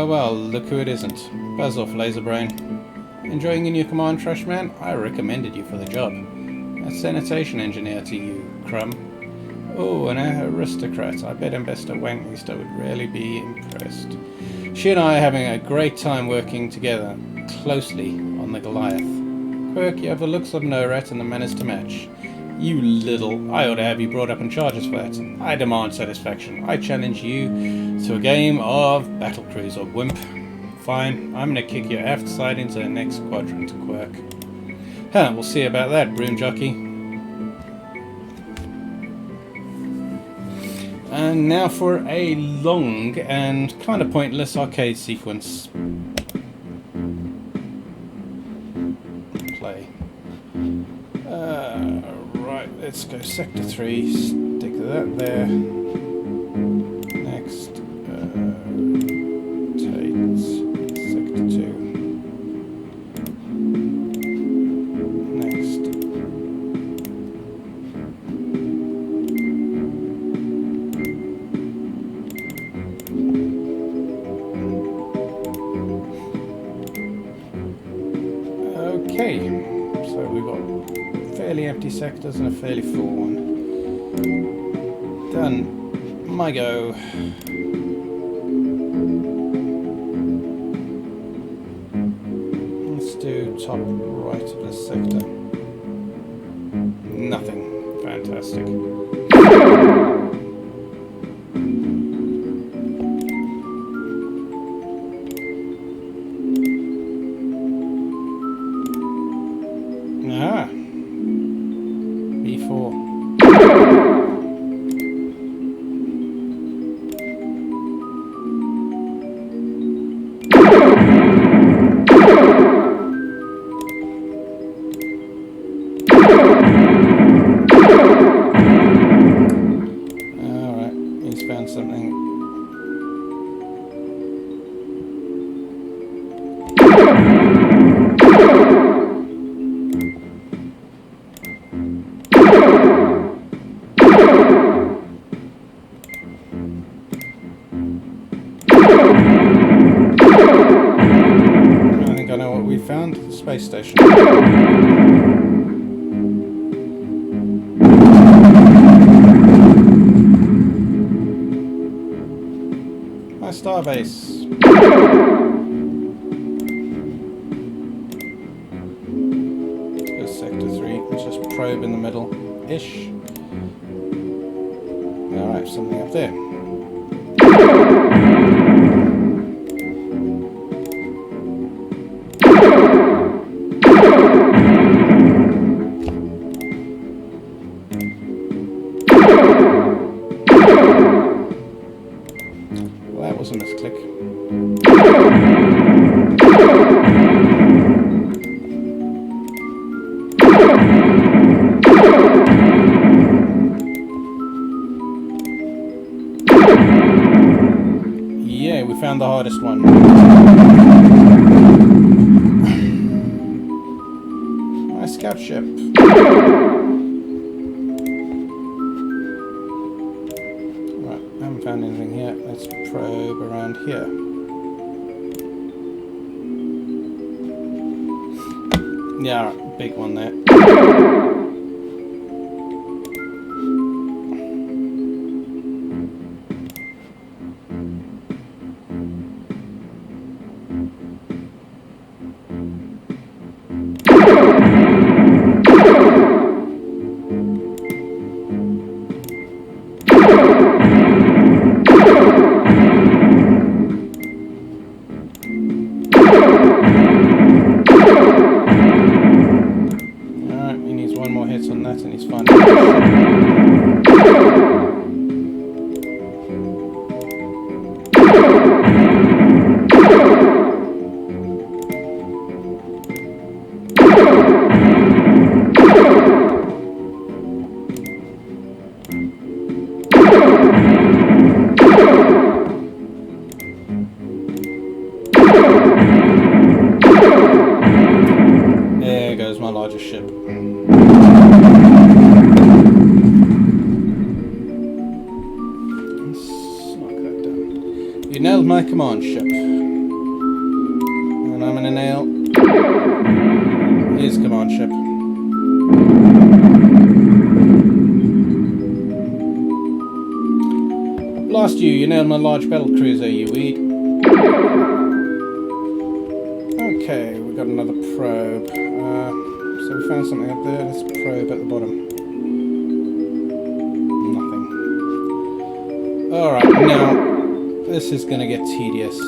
Well, look who it isn't. Buzz off, Laserbrain. Enjoying your new command, Trashman? I recommended you for the job. A sanitation engineer to you, Crumb. Oh, an aristocrat. I bet Investor Wankmister would really be impressed. She and I are having a great time working together closely on the Goliath. Quirk, you have the looks of no rat and the manners to match. You little... I ought to have you brought up on charges for that. I demand satisfaction. I challenge you to a game of Battlecruiser, or Wimp. Fine, I'm gonna kick your aft side into the next quadrant, Quirk. Huh, we'll see about that, broom jockey. And now for a long and kind of pointless arcade sequence. Play. Right, let's go Sector 3, stick that there. Next, take Sector 2. Next. Okay, so we've got fairly empty sectors and a fairly full one. Done. My go. Let's do top right of this sector. Nothing. Fantastic. Ah. B4. Alright, he's found something. I think I know what we found. The space station. My starbase. Let's go Sector 3. Let's just probe in the middle-ish. Alright, something up there. Well, that was a misclick. Yeah, we found the hardest one. My scout ship. Right, I haven't found anything here. Let's probe around here. Yeah, right, big one there. There goes my largest ship. You nailed my command ship. And I'm gonna nail his command ship. Blast you, you nailed my large battle cruiser, you weed. Okay, we got another probe. So we found something up there. Let's probe at the bottom. Nothing. Alright, now this is gonna get tedious.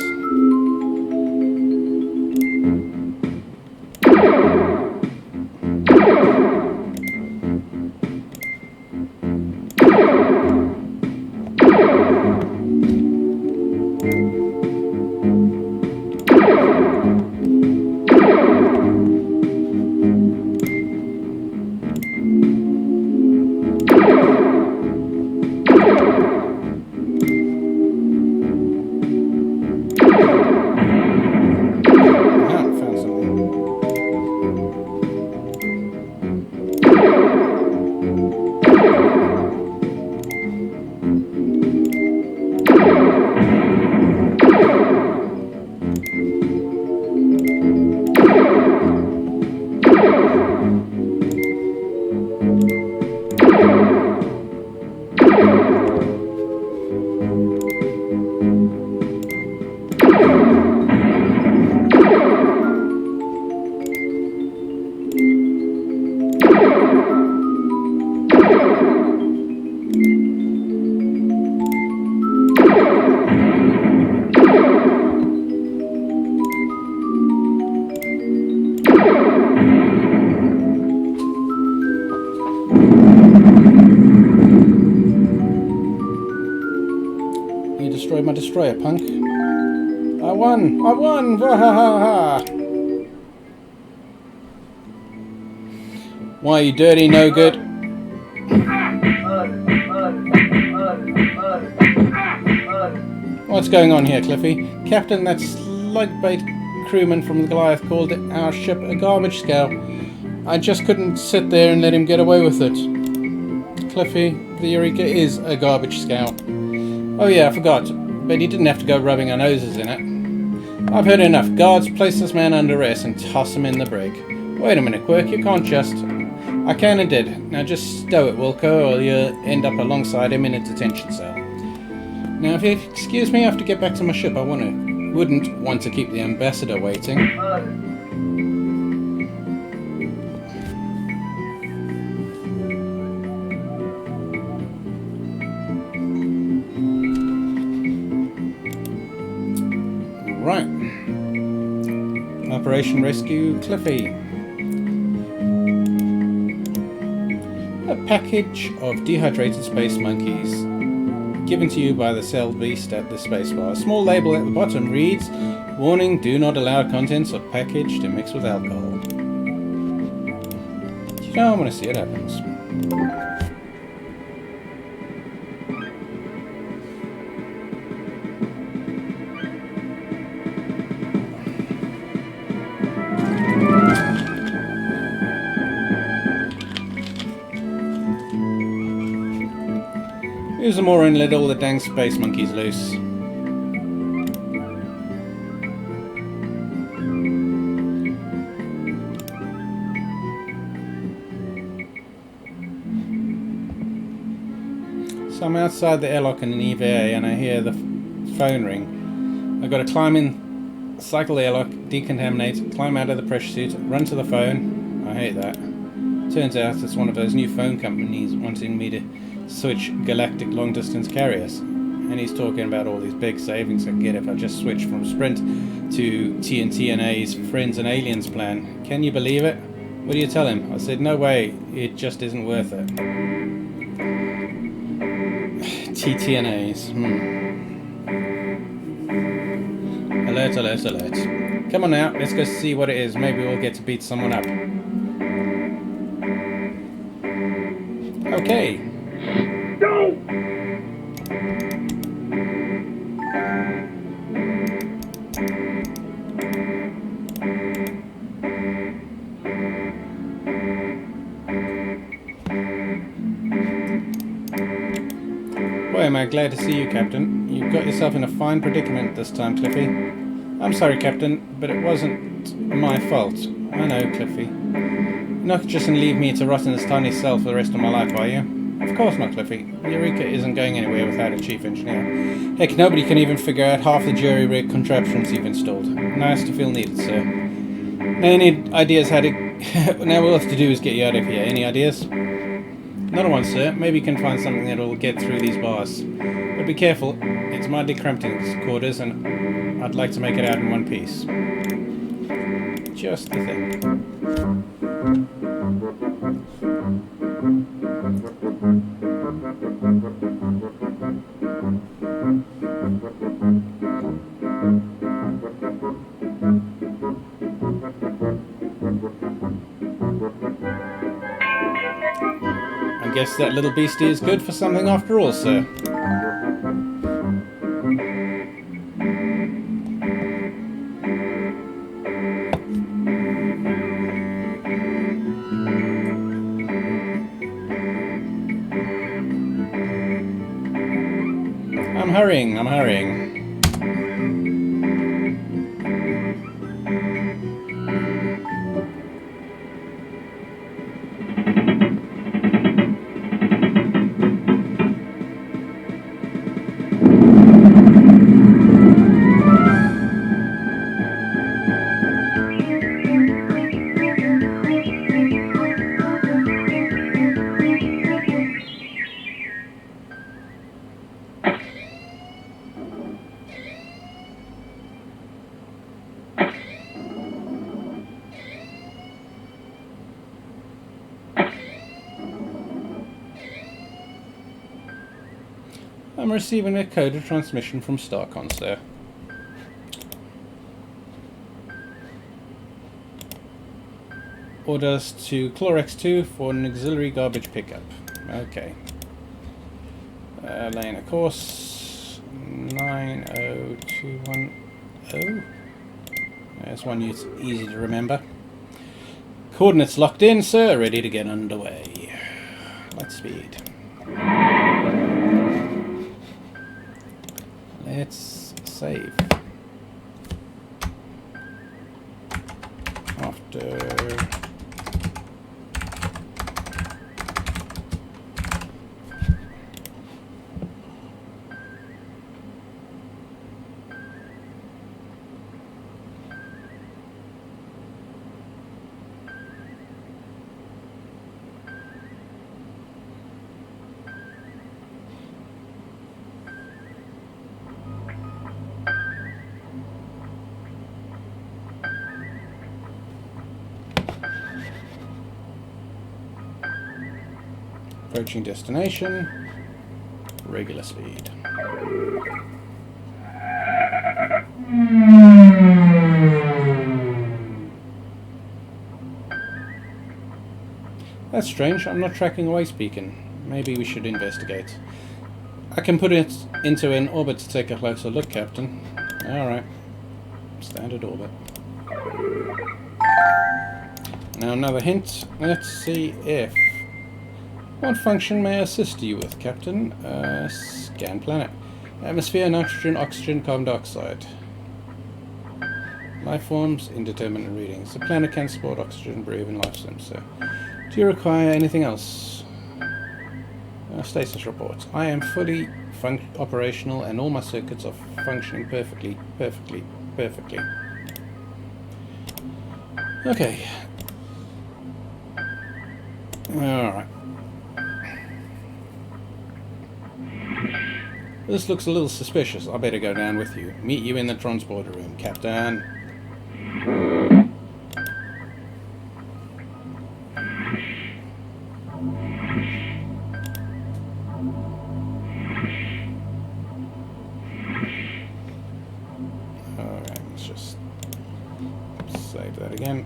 You destroyed my destroyer, punk. I won! I won! Wahahaha! Why, you dirty no good? What's going on here, Cliffy? Captain, that slug-bait crewman from the Goliath called our ship a garbage scow. I just couldn't sit there and let him get away with it. Cliffy, the Eureka is a garbage scow. Oh yeah, I forgot, but he didn't have to go rubbing our noses in it. I've heard enough. Guards, place this man under arrest and toss him in the brig. Wait a minute, Quirk, you can't just... I can and did. Now just stow it, Wilco, or you'll end up alongside him in a detention cell. Now, if you excuse me, I have to get back to my ship. I wouldn't want to keep the ambassador waiting. Right. Operation Rescue Cliffy. A package of dehydrated space monkeys given to you by the cell beast at the spacebar. A small label at the bottom reads, "Warning, do not allow contents of package to mix with alcohol." You know, I want to see what happens. Use the moorer and let all the dang space monkeys loose. So I'm outside the airlock in an EVA and I hear the phone ring. I've got to climb in, cycle the airlock, decontaminate, climb out of the pressure suit, run to the phone. I hate that. Turns out it's one of those new phone companies wanting me to switch galactic long-distance carriers. And he's talking about all these big savings I can get if I just switch from Sprint to TNTNA's Friends and Aliens plan. Can you believe it? What do you tell him? I said, no way, it just isn't worth it. TTNAs. Alert, alert, alert. Come on now, let's go see what it is. Maybe we'll get to beat someone up. Okay. Don't! Boy, am I glad to see you, Captain. You've got yourself in a fine predicament this time, Cliffy. I'm sorry, Captain, but it wasn't my fault. I know, Cliffy. You're not just going to leave me to rot in this tiny cell for the rest of my life, are you? Of course not, Cliffy. Eureka isn't going anywhere without a chief engineer. Heck, nobody can even figure out half the jury-rig contraptions you've installed. Nice to feel needed, sir. Now, any ideas how to... now all we have to do is get you out of here. Any ideas? Not a one, sir. Maybe you can find something that'll get through these bars. But be careful. It's my decrypting quarters, and I'd like to make it out in one piece. Just the thing. I guess that little beastie is good for something after all, sir. I'm hurrying. I'm receiving a coded transmission from Starcon, sir. Orders to Clorex 2 for an auxiliary garbage pickup. Okay. Laying a course 90210. There's one easy to remember. Coordinates locked in, sir. Ready to get underway. Light speed. Let's save. After... Approaching destination. Regular speed. That's strange. I'm not tracking a waste beacon. Maybe we should investigate. I can put it into an orbit to take a closer look, Captain. Alright. Standard orbit. Now another hint. Let's see if... What function may I assist you with, Captain? Scan planet. Atmosphere, nitrogen, oxygen, carbon dioxide. Life forms, indeterminate readings. The planet can support oxygen, breathe, and life sims. So, do you require anything else? Status reports. I am fully operational and all my circuits are functioning perfectly. Okay. Alright. This looks a little suspicious. I better go down with you. Meet you in the transporter room, Captain. Alright, let's just save that again.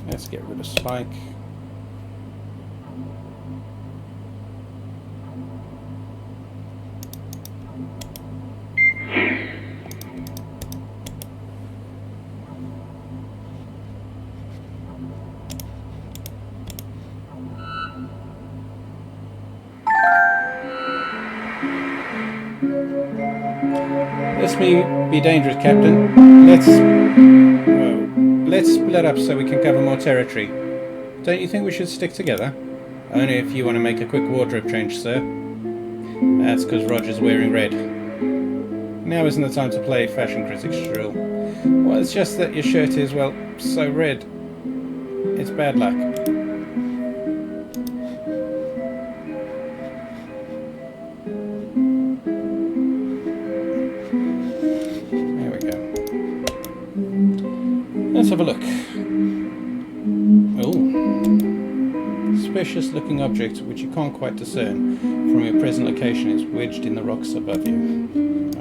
Let's get rid of Spike. This may be dangerous, Captain. Let's split up so we can cover more territory. Don't you think we should stick together? Only if you want to make a quick wardrobe change, sir. That's because Roger's wearing red. Now isn't the time to play fashion critics drill. Well, it's just that your shirt is, well, so red. It's bad luck. Let's have a look. Oh, suspicious looking object which you can't quite discern from your present location is wedged in the rocks above you.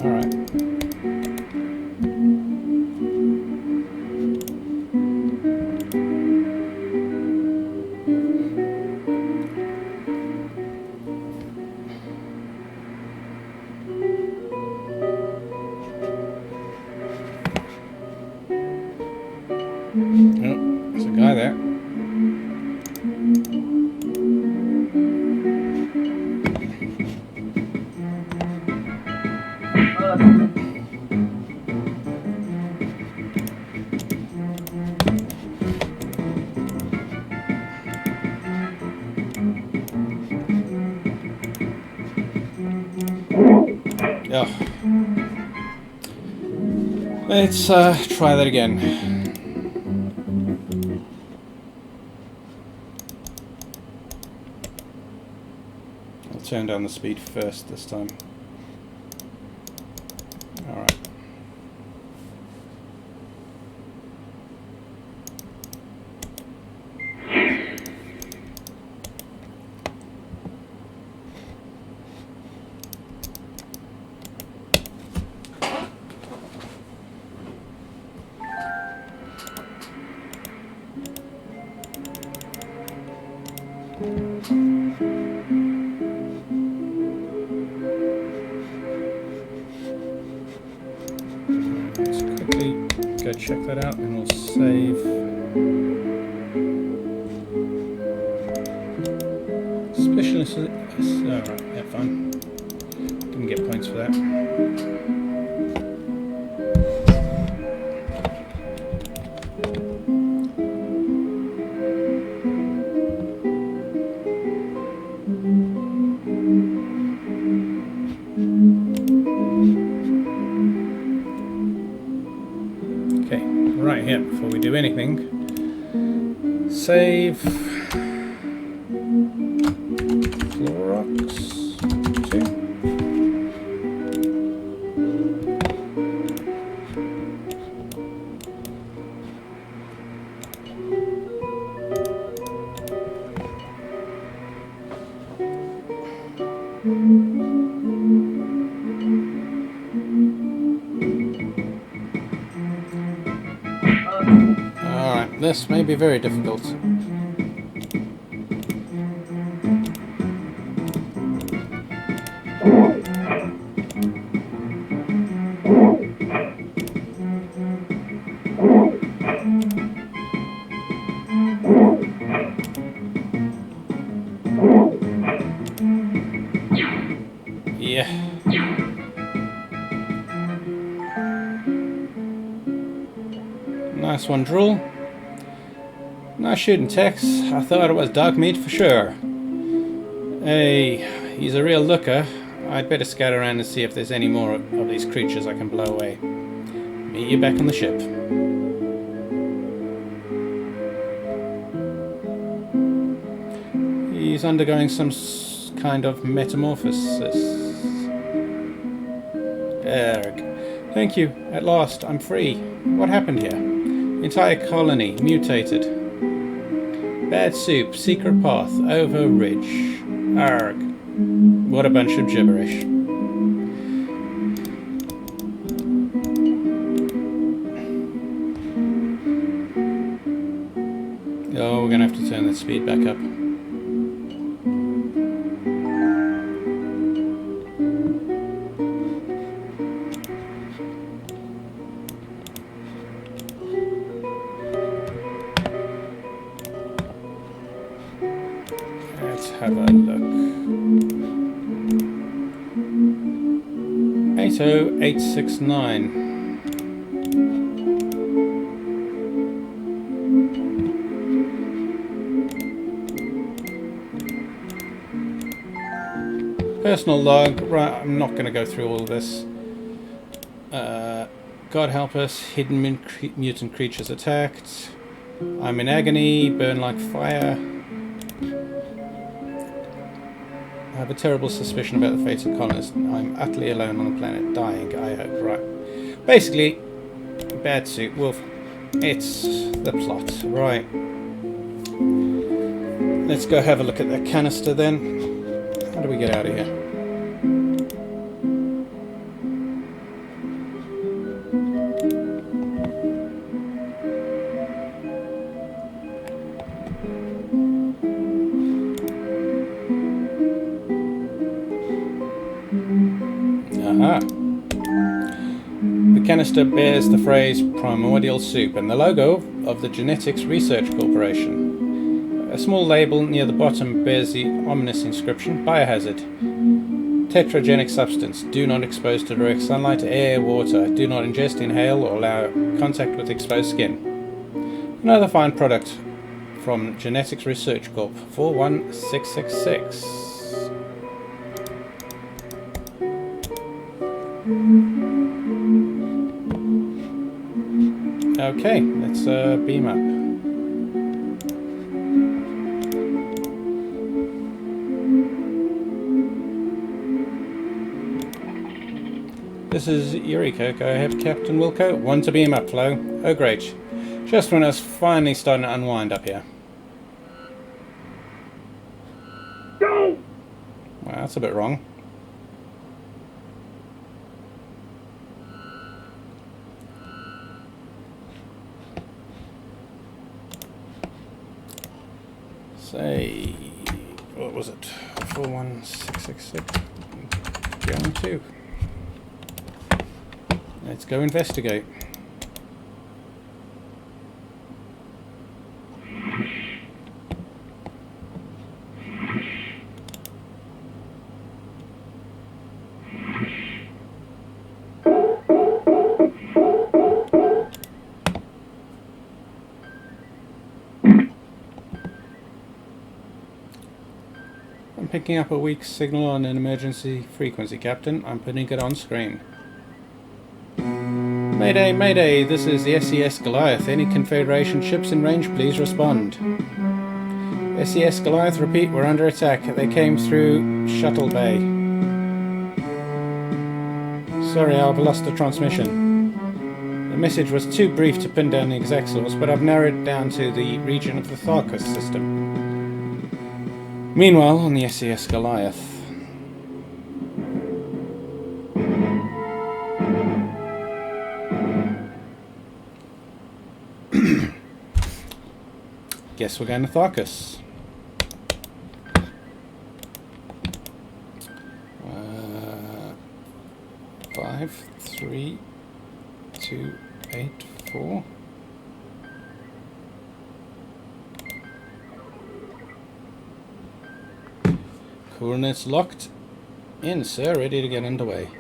Alright. Oh, there's a guy there. Oh. Let's try that again. Turn down the speed first this time. Alright. Let's quickly go check that out and we'll save. Specialist. Alright, yeah, fine. Didn't get points for that. Okay, right here, before we do anything, save Clorox 2. Alright, this may be very difficult. Yeah. Nice one, Drool. Nice shooting, Tex. I thought it was dog meat for sure. Hey, he's a real looker. I'd better scout around and see if there's any more of these creatures I can blow away. Meet you back on the ship. He's undergoing some kind of metamorphosis. Erg. Thank you. At last, I'm free. What happened here? Entire colony mutated. Bad soup, secret path, over ridge. Arg. What a bunch of gibberish. Oh, we're gonna have to turn the speed back up. Let's have a look. 80869. Personal log. Right, I'm not going to go through all of this. God help us. Hidden mutant creatures attacked. I'm in agony. Burn like fire. I have a terrible suspicion about the fate of colonists. I'm utterly alone on the planet, dying, I hope. Right. Basically, bad suit, wolf. It's the plot. Right. Let's go have a look at that canister then. How do we get out of here? Aha. The canister bears the phrase Primordial Soup and the logo of the Genetics Research Corporation. A small label near the bottom bears the ominous inscription, Biohazard. Tetragenic substance. Do not expose to direct sunlight, air, water. Do not ingest, inhale, or allow contact with exposed skin. Another fine product from Genetics Research Corp. 41666. Okay, let's beam up. This is Eureka. Go ahead, Captain Wilco. One to beam up, Flo. Oh, great. Just when I was finally starting to unwind up here. Wow, that's a bit wrong. Say, what was it? 41666. Going to. Let's go investigate. I'm picking up a weak signal on an emergency frequency, Captain. I'm putting it on screen. Mayday, Mayday, this is the SES Goliath. Any Confederation ships in range, please respond. SES Goliath, repeat, we're under attack. They came through Shuttle Bay. Sorry, I've lost the transmission. The message was too brief to pin down the exact source, but I've narrowed it down to the region of the Tharkus system. Meanwhile, on the SES Goliath. guess we're going to Tharkus. 5, 3, 2, 8, 4. Coordinates locked in, sir. Ready to get underway.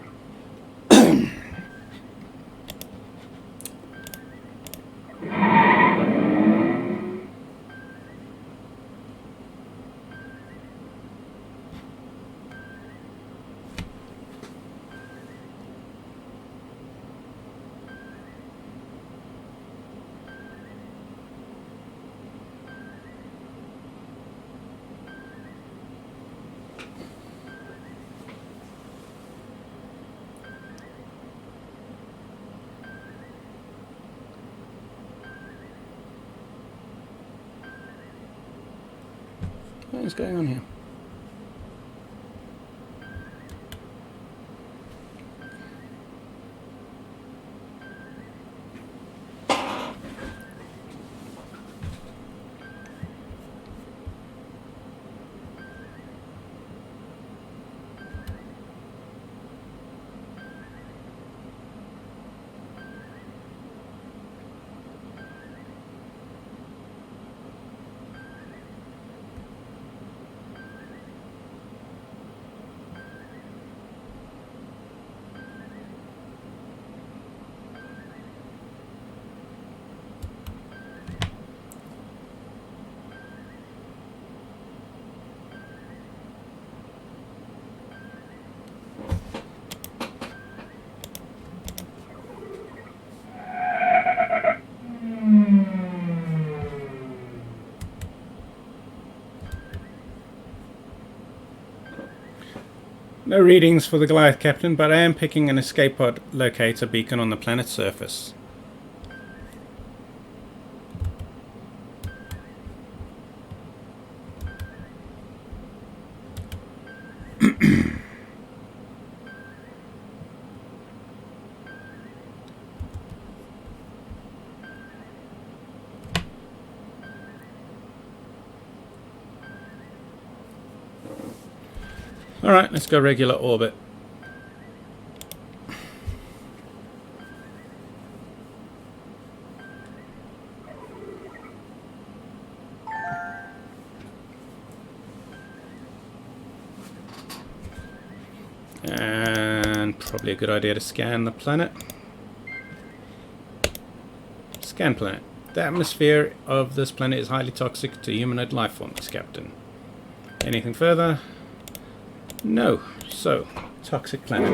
What is going on here? No readings for the Goliath, Captain, but I am picking an escape pod locator beacon on the planet's surface. Alright, let's go regular orbit. And probably a good idea to scan the planet. Scan planet. The atmosphere of this planet is highly toxic to humanoid life forms, Captain. Anything further? No. So, toxic planet.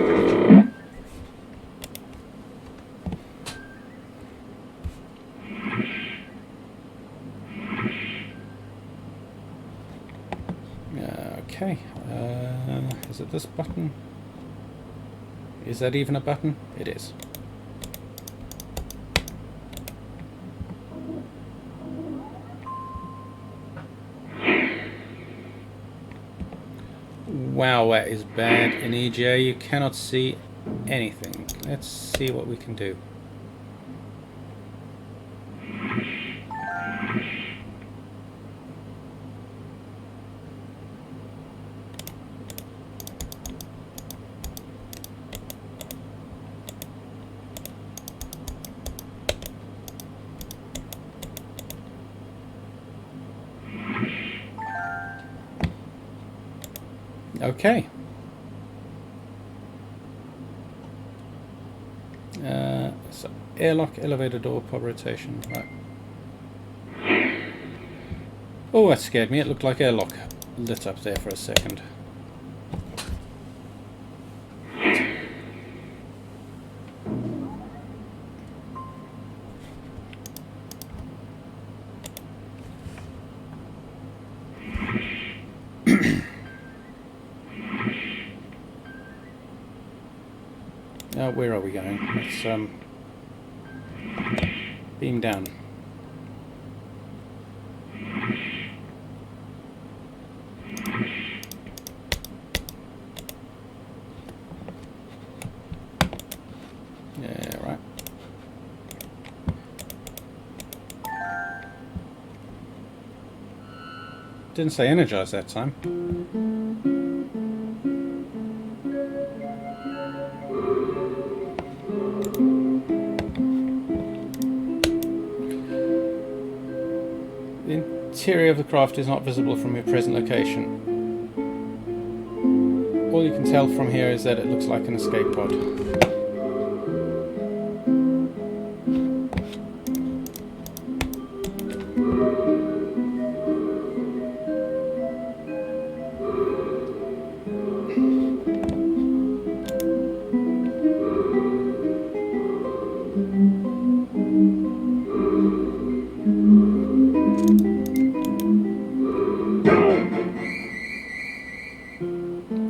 Okay. Is it this button? Is that even a button? It is. Wow, that is bad. In EGA you cannot see anything. Let's see what we can do. Okay. So airlock, elevator door, pop rotation. Right. Oh, that scared me. It looked like airlock lit up there for a second. Where are we going? Let's beam down. Yeah, right. Didn't say energize that time. The interior of the craft is not visible from your present location. All you can tell from here is that it looks like an escape pod.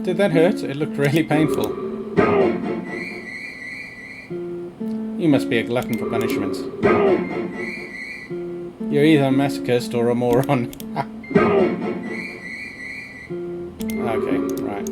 Did that hurt? It looked really painful. You must be a glutton for punishment. You're either a masochist or a moron. Okay, right.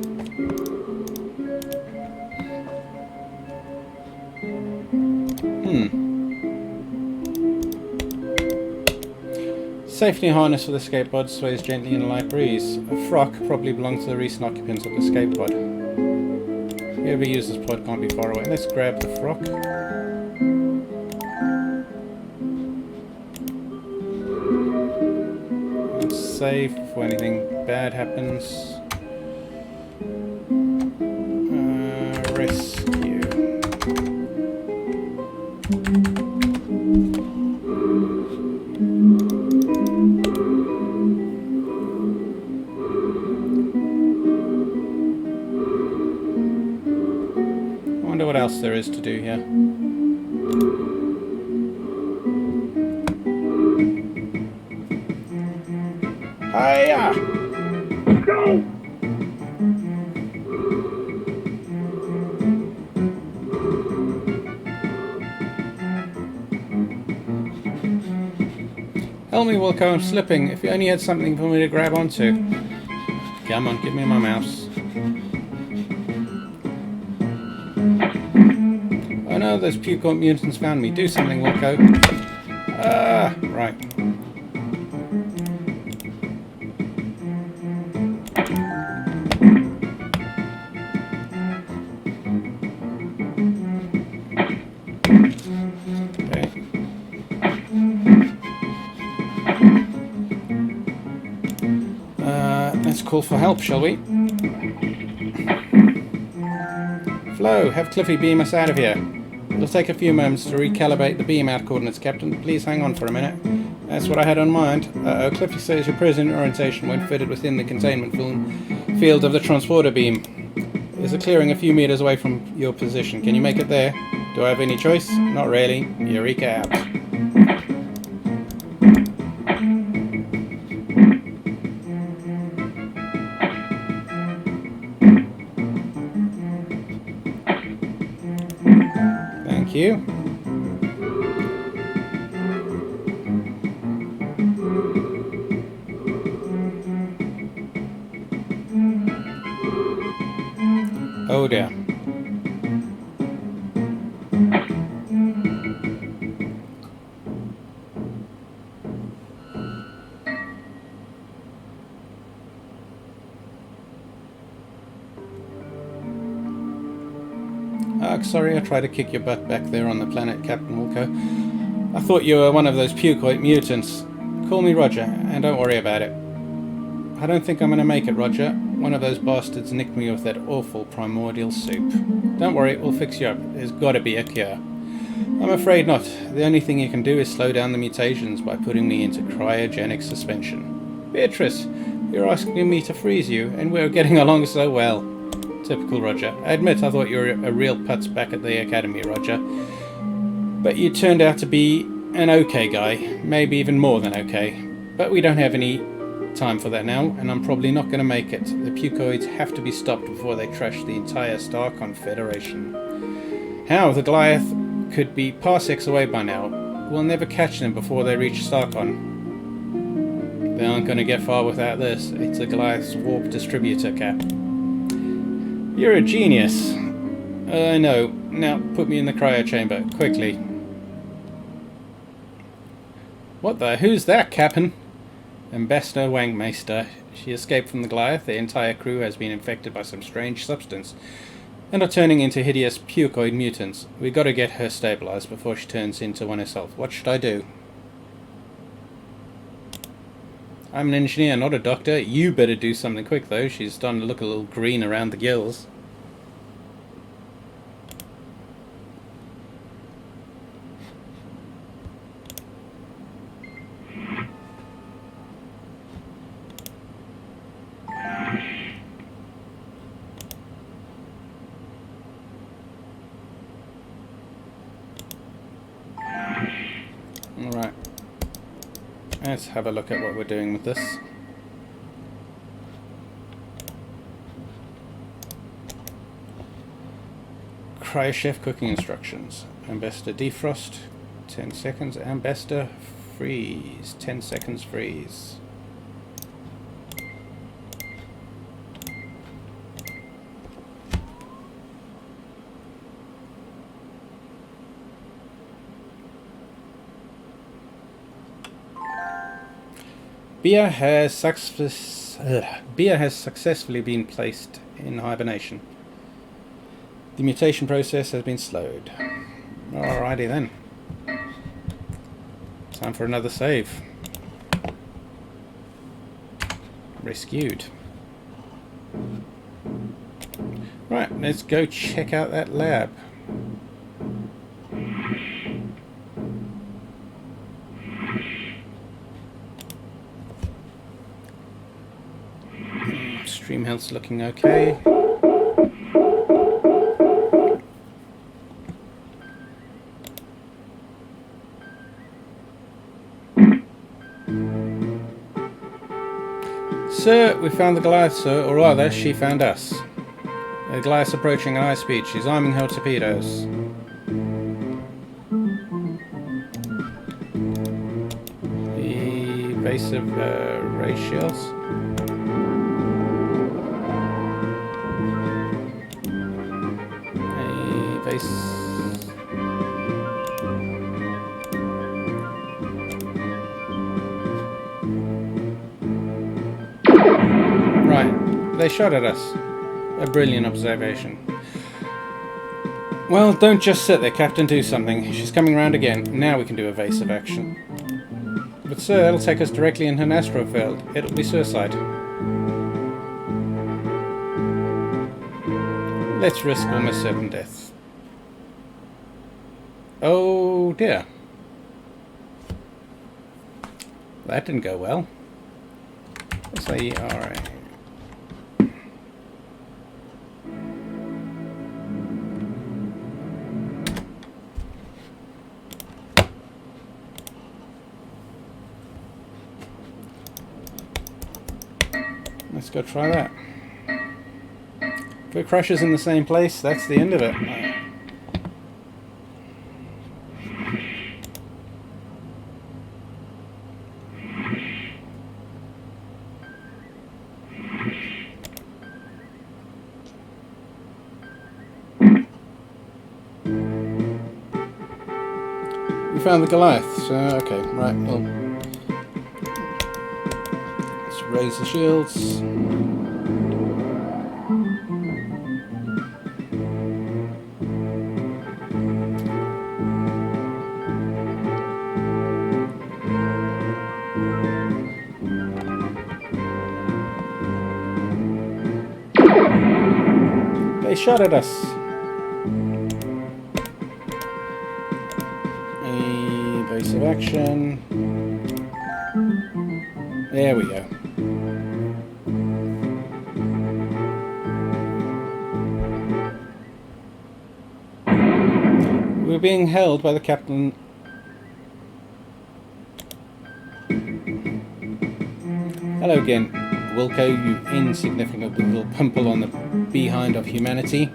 Safety harness for the escape pod sways gently in a light breeze. A frock probably belongs to the recent occupants of the escape pod. Whoever used this pod can't be far away. Let's grab the frock. Let's save before anything bad happens. Rescue. What else there is to do here. Hiya! Go! Help me, Wilco, I'm slipping. If you only had something for me to grab onto. Come on, give me my mouse. Oh no, those puke mutants found me. Do something, Wilco. Ah, right. Okay. Let's call for help, shall we? Flo, have Cliffy beam us out of here. It'll take a few moments to recalibrate the beam out coordinates, Captain. Please hang on for a minute. That's what I had on mind. Cliffy says your present orientation won't fit it within the containment field of the transporter beam. There's a clearing a few meters away from your position. Can you make it there? Do I have any choice? Not really. Eureka out. Thank you. Oh dear. Sorry, I tried to kick your butt back there on the planet, Captain Wilco. I thought you were one of those pucoid mutants. Call me Roger, and don't worry about it. I don't think I'm going to make it, Roger. One of those bastards nicked me with that awful primordial soup. Don't worry, we'll fix you up. There's got to be a cure. I'm afraid not. The only thing you can do is slow down the mutations by putting me into cryogenic suspension. Beatrice, you're asking me to freeze you, and we're getting along so well. Typical Roger. I admit I thought you were a real putz back at the academy, Roger. But you turned out to be an okay guy. Maybe even more than okay. But we don't have any time for that now, and I'm probably not going to make it. The pucoids have to be stopped before they trash the entire Star Confederation. How? The Goliath could be parsecs away by now. We'll never catch them before they reach Starcon. They aren't going to get far without this. It's the Goliath's warp distributor, Cap. You're a genius. I know. Now put me in the cryo chamber, quickly. What the? Who's that, Captain? Ambassador Wankmeister. She escaped from the Goliath. The entire crew has been infected by some strange substance and are turning into hideous pucoid mutants. We gotta get her stabilized before she turns into one herself. What should I do? I'm an engineer, not a doctor. You better do something quick, though. She's starting to look a little green around the gills. Alright. Let's have a look at what we're doing with this. Cryochef cooking instructions. Ambassador defrost, 10 seconds. Ambassador freeze, 10 seconds freeze. Beer has successfully been placed in hibernation. The mutation process has been slowed. Alrighty then. Time for another save. Rescued. Right, let's go check out that lab. Stream health's looking okay. Sir, we found the Goliath, sir, or rather, she found us. The Goliath's approaching at high speed. She's arming her torpedoes. The evasive ray shields. Right, they shot at us. A brilliant observation. Well, don't just sit there, Captain, do something. She's coming round again. Now we can do evasive action. But sir, that'll take us directly into an astro field. It'll be suicide. Let's risk almost certain death. Oh dear. That didn't go well. Let's say, alright. Let's go try that. If it crashes in the same place, that's the end of it. We found the Goliath, so okay, right, well, let's raise the shields. They shot at us. Evasive action. There we go. We're being held by the captain. Hello again, Wilco, you insignificant little pimple on the behind of humanity.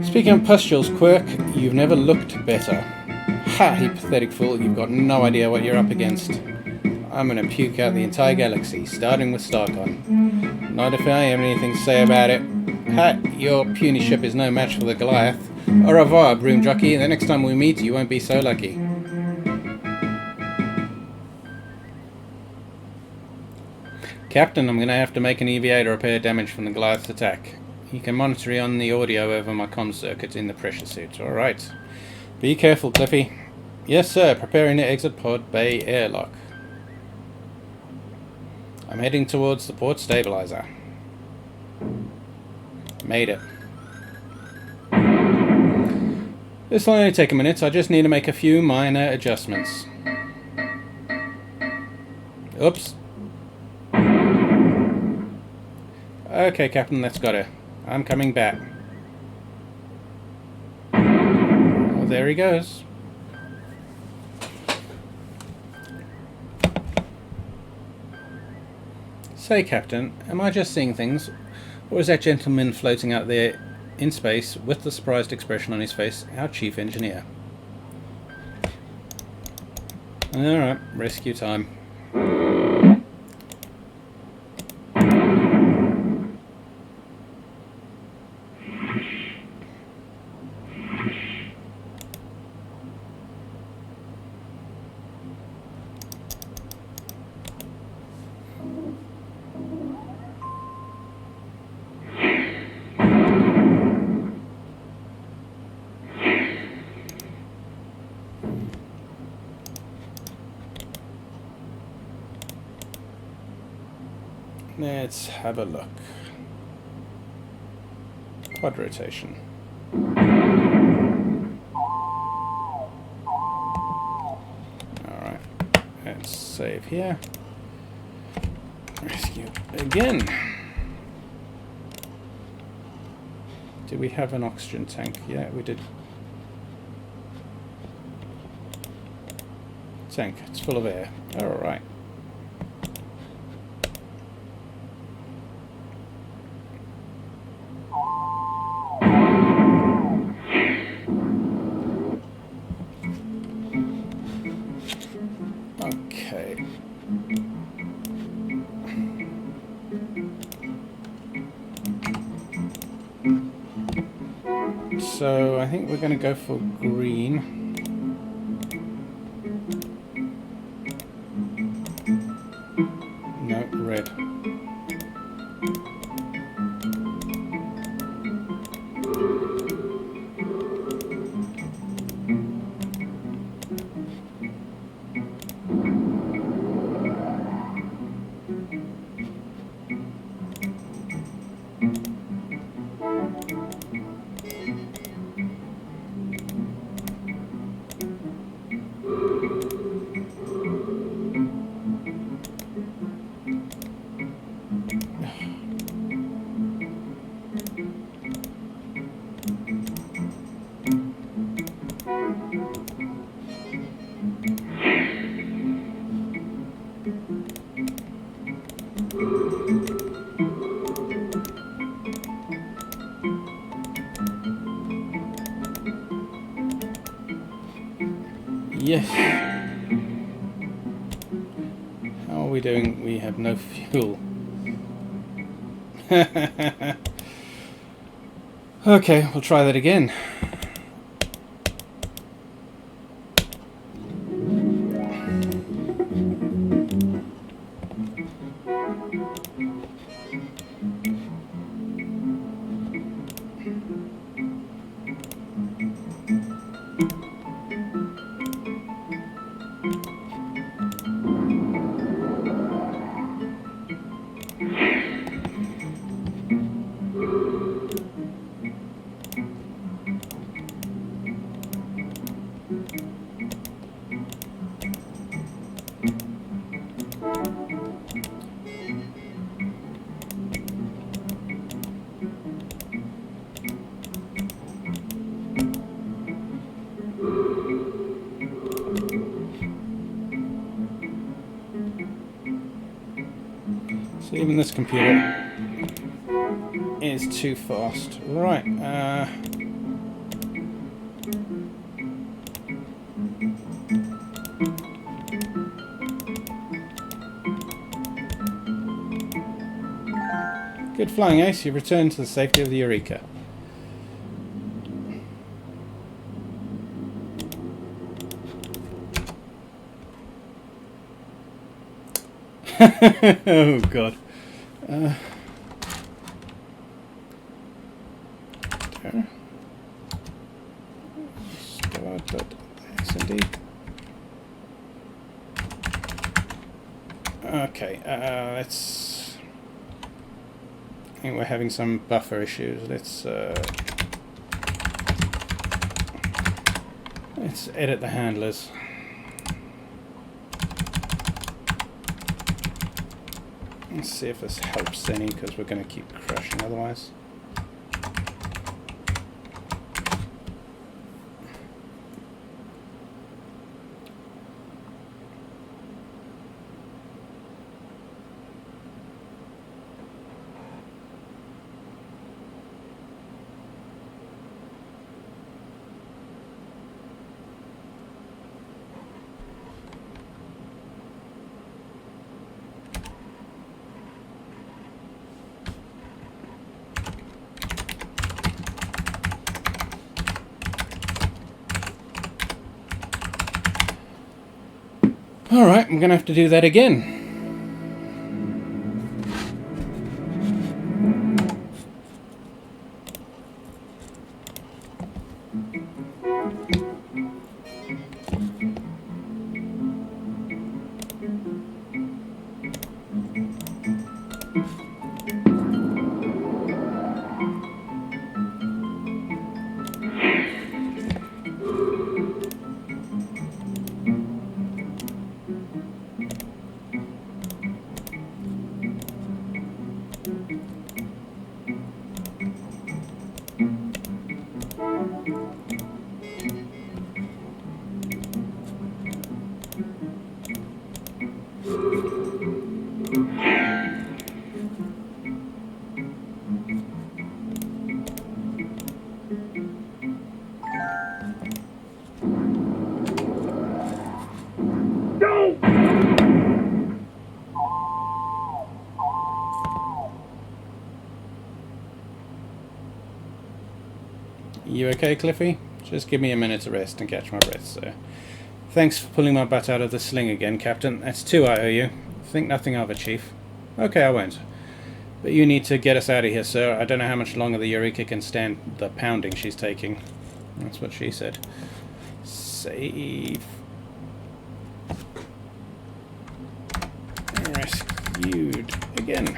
Speaking of pustules, Quirk, you've never looked better. Ha, you pathetic fool, you've got no idea what you're up against. I'm gonna puke out the entire galaxy, starting with Starcon. Not if I have anything to say about it. Ha, your puny ship is no match for the Goliath. Au revoir, broom jockey, the next time we meet you won't be so lucky. Captain, I'm going to have to make an EVA to repair damage from the Goliath's attack. You can monitor on the audio over my comm circuit in the pressure suit. Alright. Be careful, Cliffy. Yes, sir. Preparing to exit pod bay airlock. I'm heading towards the port stabilizer. Made it. This will only take a minute. I just need to make a few minor adjustments. Oops. Okay, Captain, let's go to. I'm coming back. Oh, there he goes. Say, Captain, am I just seeing things? Or is that gentleman floating out there in space with the surprised expression on his face our chief engineer? Alright, rescue time. Let's have a look. Quad rotation. Alright, let's save here. Rescue again. Did we have an oxygen tank? Yeah, we did. Tank, it's full of air. Alright. Okay. So I think we're going to go for green. No, red. Yes. How are we doing? We have no fuel. Okay, we'll try that again. So even this computer is too fast. Right, good flying, Ace. You've returned to the safety of the Eureka. Oh, God. There. Start.xmd. Okay, let's... I think we're having some buffer issues. Let's edit the handlers. Let's see if this helps any, because we're going to keep crashing otherwise. Alright, I'm going to have to do that again. You okay, Cliffy? Just give me a minute to rest and catch my breath, sir. Thanks for pulling my butt out of the sling again, Captain. That's 2 I owe you. Think nothing of it, Chief. Okay, I won't. But you need to get us out of here, sir. I don't know how much longer the Eureka can stand the pounding she's taking. That's what she said. Save. Rescued again.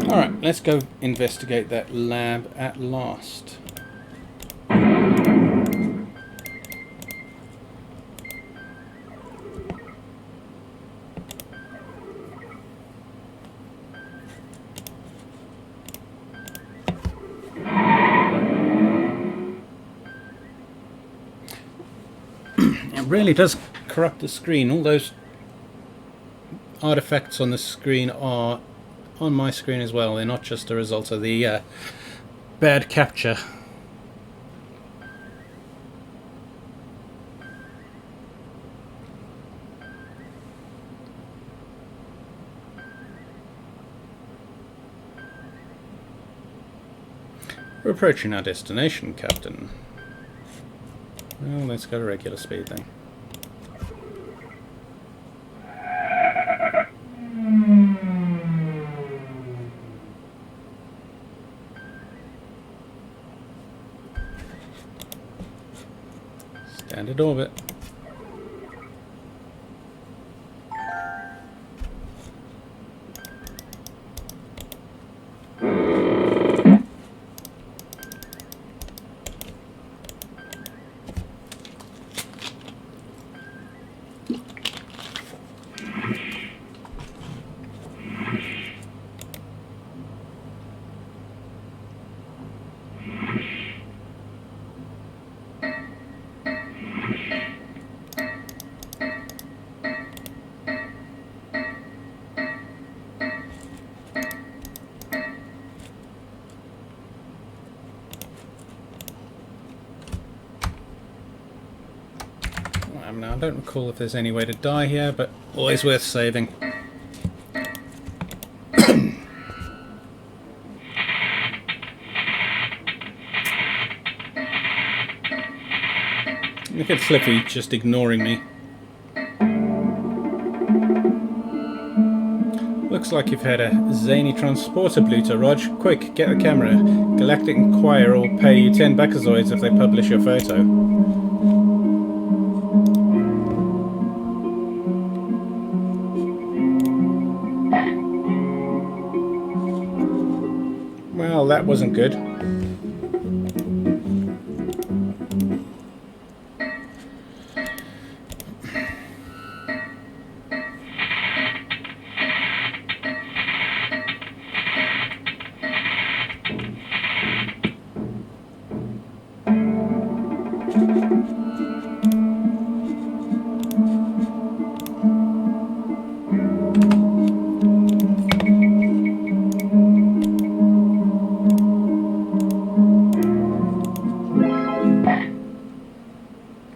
Alright, let's go investigate that lab at last. It really does corrupt the screen. All those artifacts on the screen are on my screen as well. They're not just a result of the bad capture. We're approaching our destination, Captain. Well, let's go to regular speed then. Standard orbit. Now, I don't recall if there's any way to die here, but always worth saving. Look at Flippy just ignoring me. Looks like you've had a zany transporter Bluter, Rog. Quick, get the camera. Galactic Inquirer will pay you 10 Backazoids if they publish your photo. Well, that wasn't good.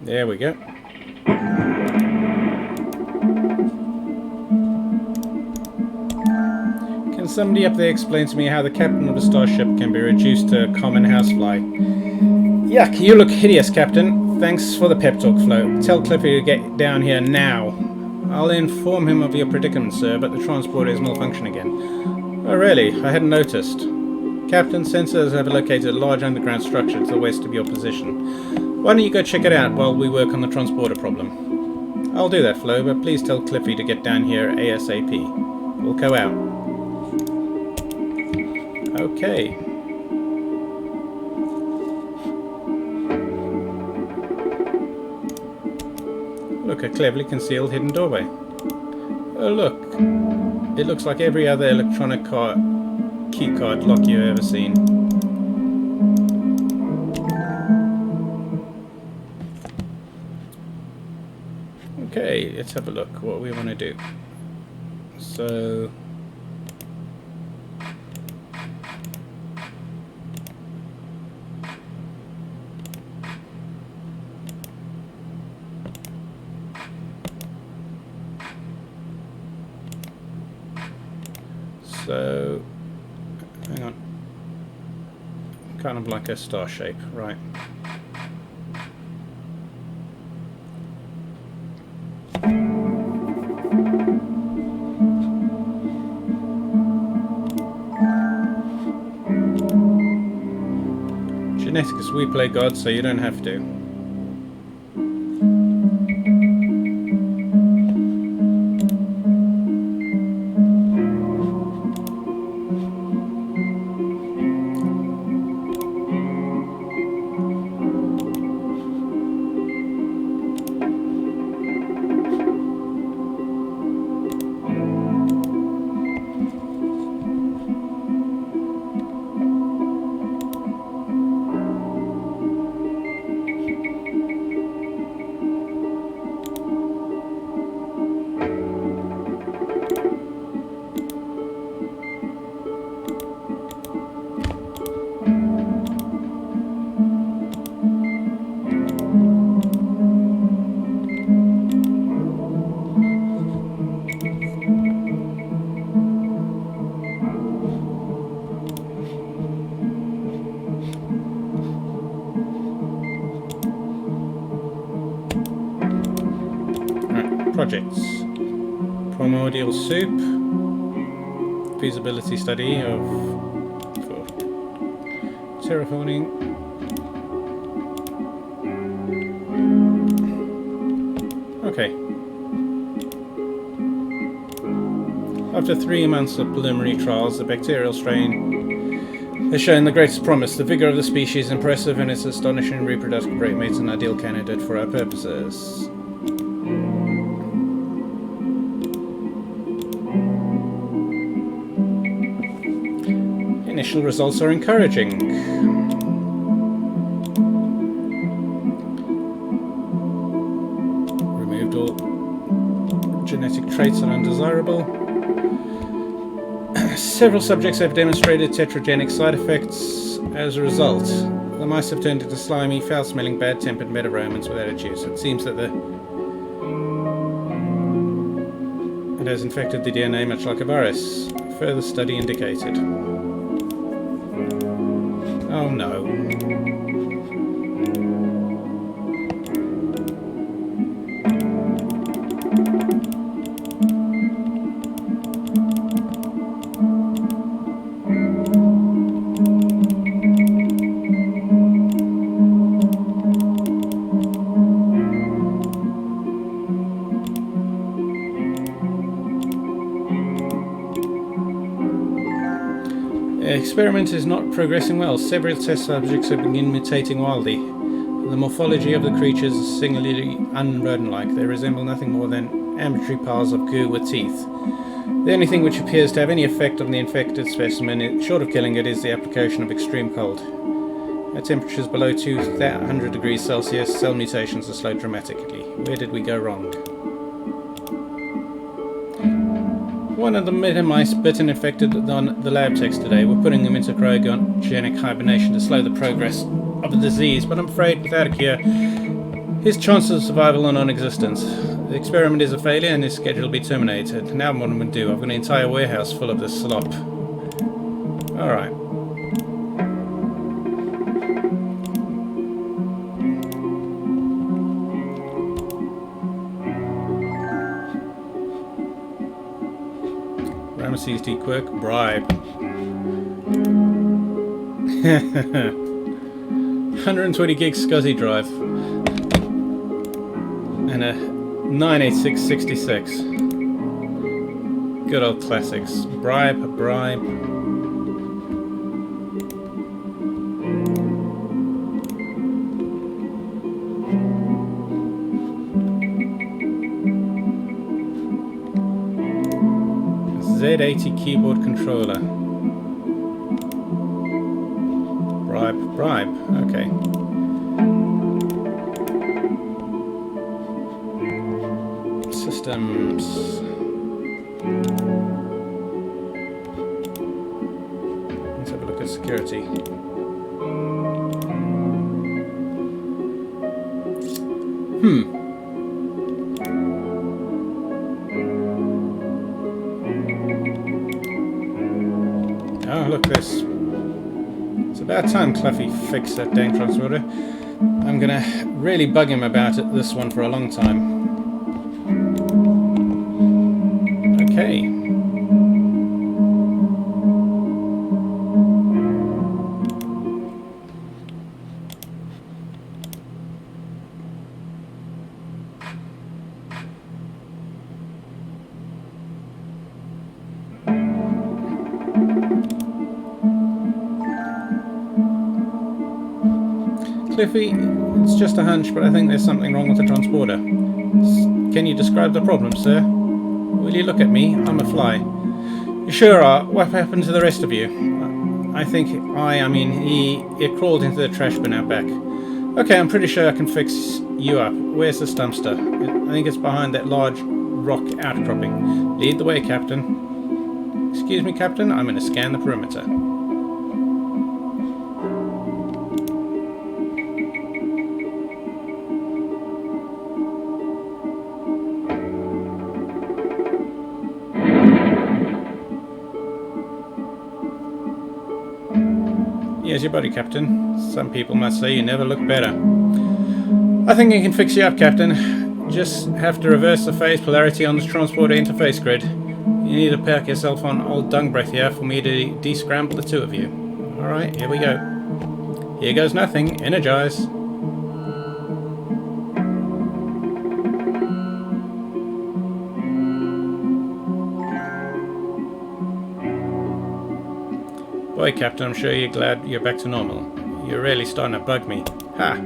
There we go. Can somebody up there explain to me how the captain of a starship can be reduced to a common housefly? Yuck, you look hideous, Captain. Thanks for the pep talk, Flo. Tell Cliffy to get down here now. I'll inform him of your predicament, sir, but the transporter is malfunctioning again. Oh, really? I hadn't noticed. Captain, sensors have located a large underground structure to the west of your position. Why don't you go check it out while we work on the transporter problem? I'll do that, Flo, but please tell Cliffy to get down here ASAP. We'll go out. Okay. Look, a cleverly concealed hidden doorway. Oh, look. It looks like every other electronic keycard lock you've ever seen. Okay, let's have a look what we want to do. So hang on, kind of like a star shape, right? Genetics, we play God, so you don't have to. Projects. Primordial soup. Feasibility study of terraforming. Okay. After 3 months of preliminary trials, the bacterial strain has shown the greatest promise. The vigor of the species is impressive, and its astonishing reproductive rate makes an ideal candidate for our purposes. Initial results are encouraging. Removed all genetic traits that are undesirable. Several subjects have demonstrated tetragenic side effects as a result. The mice have turned into slimy, foul-smelling, bad-tempered meta-Romans without its use. It seems that the It has infected the DNA much like a virus. Further study indicated. Oh no. The experiment is not progressing well. Several test subjects have been mutating wildly. The morphology of the creatures is singularly unrodent-like. They resemble nothing more than arbitrary piles of goo with teeth. The only thing which appears to have any effect on the infected specimen, short of killing it, is the application of extreme cold. At temperatures below 200 degrees Celsius, cell mutations are slowed dramatically. Where did we go wrong? One of the meta mice bit and infected on the lab techs today. We're putting them into cryogenic hibernation to slow the progress of the disease, but I'm afraid without a cure, his chances of survival are non-existent. The experiment is a failure and is scheduled to be terminated. Now what am I going to do? I've got an entire warehouse full of this slop. Alright. Ramesses D. Quirk, bribe. 120 gig SCSI drive. And a 98666. Good old classics. Bribe, bribe. Z80 keyboard controller. Bribe, bribe. Okay. Systems. Let's have a look at security. Oh, look this. It's about time Cluffy fixed that dang transporter. I'm gonna really bug him about this one for a long time. Okay. Cliffy, it's just a hunch, but I think there's something wrong with the transporter. Can you describe the problem, sir? Will you look at me? I'm a fly. You sure are. What happened to the rest of you? I mean, it crawled into the trash bin out back. Okay, I'm pretty sure I can fix you up. Where's the dumpster? I think it's behind that large rock outcropping. Lead the way, Captain. Excuse me, Captain, I'm going to scan the perimeter. Here's your body, Captain. Some people must say you never look better. I think I can fix you up, Captain. Just have to reverse the phase polarity on the transporter interface grid. You need to pack yourself on old dung breath here for me to descramble the two of you. Alright, here we go. Here goes nothing. Energize. Boy, Captain, I'm sure you're glad you're back to normal. You're really starting to bug me. Ha!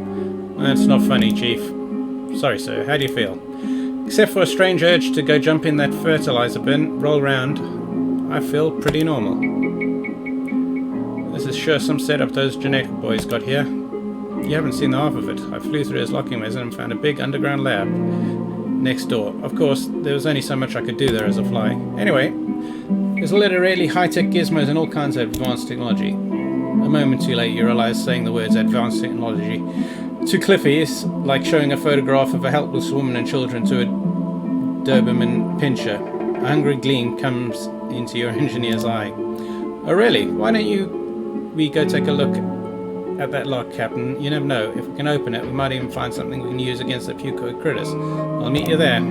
That's not funny, Chief. Sorry, sir. How do you feel? Except for a strange urge to go jump in that fertilizer bin, roll round, I feel pretty normal. This is sure some setup those genetic boys got here. You haven't seen the half of it. I flew through his locking mechanism and found a big underground lab next door. Of course, there was only so much I could do there as a fly. Anyway, there's a lot of really high-tech gizmos and all kinds of advanced technology. A moment too late, you realize saying the words advanced technology to Cliffy is like showing a photograph of a helpless woman and children to a Doberman pinscher. A hungry gleam comes into your engineer's eye. Oh really? Why don't we go take a look at that lock, Captain? You never know. If we can open it, we might even find something we can use against the pucoid critters. I'll meet you there.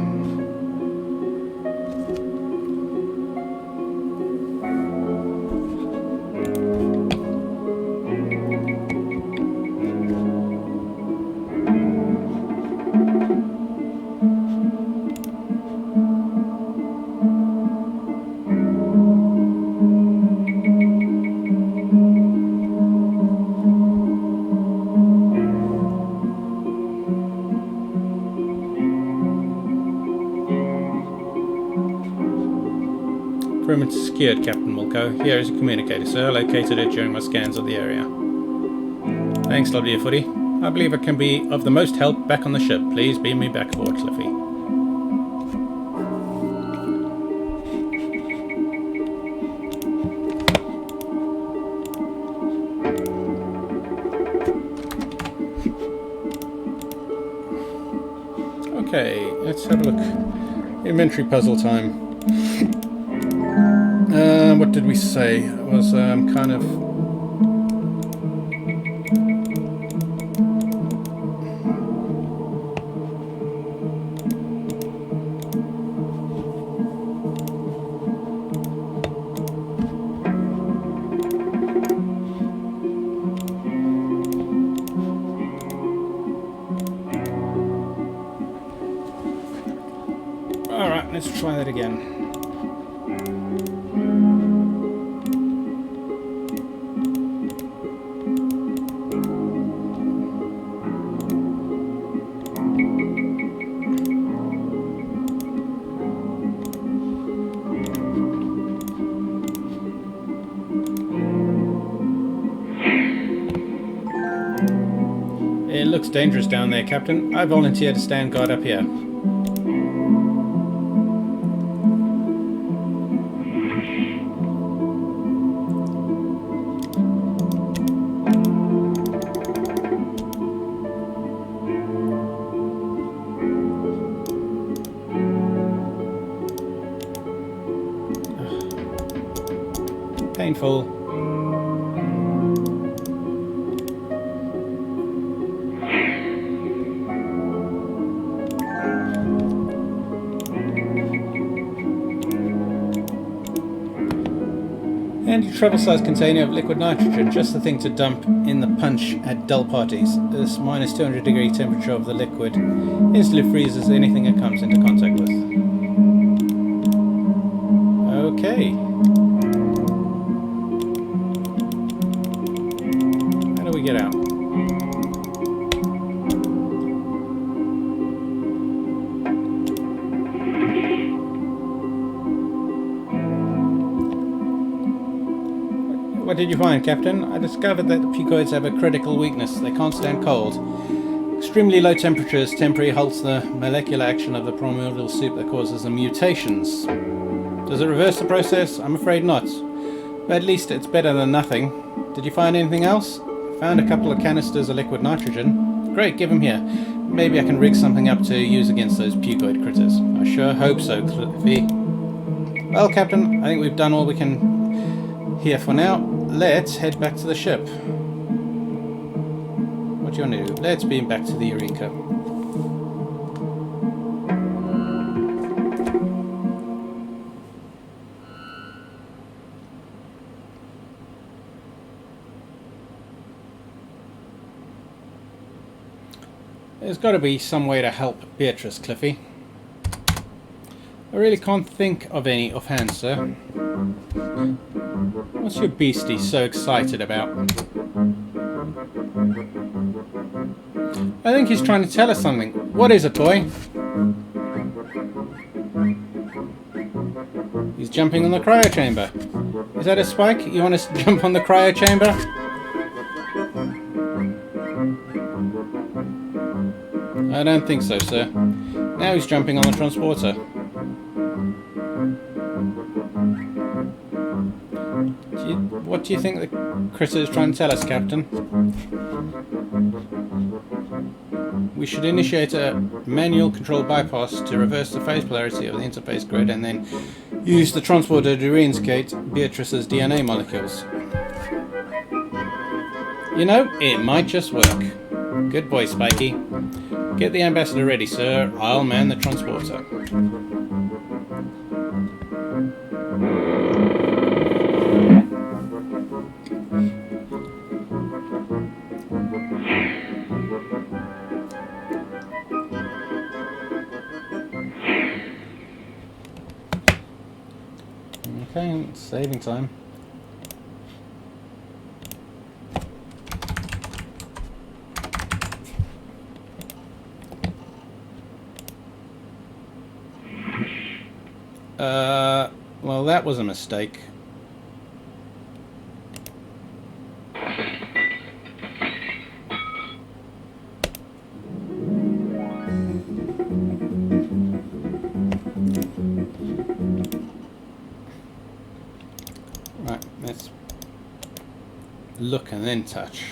Perimeter secured, Captain Mulco. Here is a communicator, sir. I located it during my scans of the area. Thanks, lovely footy. I believe I can be of the most help back on the ship. Please beam me back aboard, Cliffy. Okay, let's have a look. Inventory puzzle time. What did we say? It was kind of... Alright, let's try that again. It looks dangerous down there, Captain. I volunteer to stand guard up here. Painful. Handy travel-sized container of liquid nitrogen, just the thing to dump in the punch at dull parties. This minus 200 degree temperature of the liquid instantly freezes anything it comes into contact with. Okay. How do we get out? What did you find, Captain? I discovered that the pucoids have a critical weakness. They can't stand cold. Extremely low temperatures temporarily halts the molecular action of the primordial soup that causes the mutations. Does it reverse the process? I'm afraid not. But at least it's better than nothing. Did you find anything else? Found a couple of canisters of liquid nitrogen. Great, give them here. Maybe I can rig something up to use against those pucoid critters. I sure hope so, Cliffy. Well, Captain, I think we've done all we can here for now. Let's head back to the ship. What do you want to do? Let's beam back to the Eureka. There's got to be some way to help Beatrice, Cliffy. I really can't think of any offhand, sir. What's your beastie so excited about? I think he's trying to tell us something. What is it, boy? He's jumping on the cryo chamber. Is that a spike? You want us to jump on the cryo chamber? I don't think so, sir. Now he's jumping on the transporter. What do you think the critter is trying to tell us, Captain? we should initiate a manual control bypass to reverse the phase polarity of the interface grid and then use the transporter to reinstate Beatrice's DNA molecules. You know, it might just work. Good boy, Spiky. Get the ambassador ready, sir. I'll man the transporter. Okay, saving time. Well, that was a mistake. Right, let's look and then touch.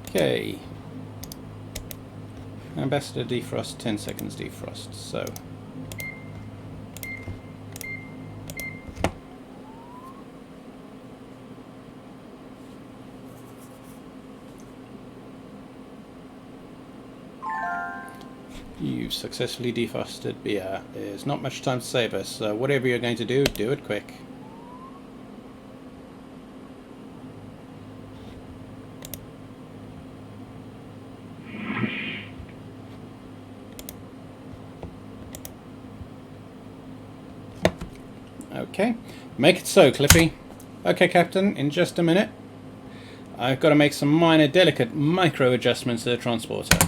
Okay. Ambassador defrost, 10 seconds defrost, so. You've successfully defrosted beer. There's not much time to save us, so whatever you're going to do, do it quick. Okay, make it so, Clippy. Okay, Captain, in just a minute. I've got to make some minor, delicate micro adjustments to the transporter.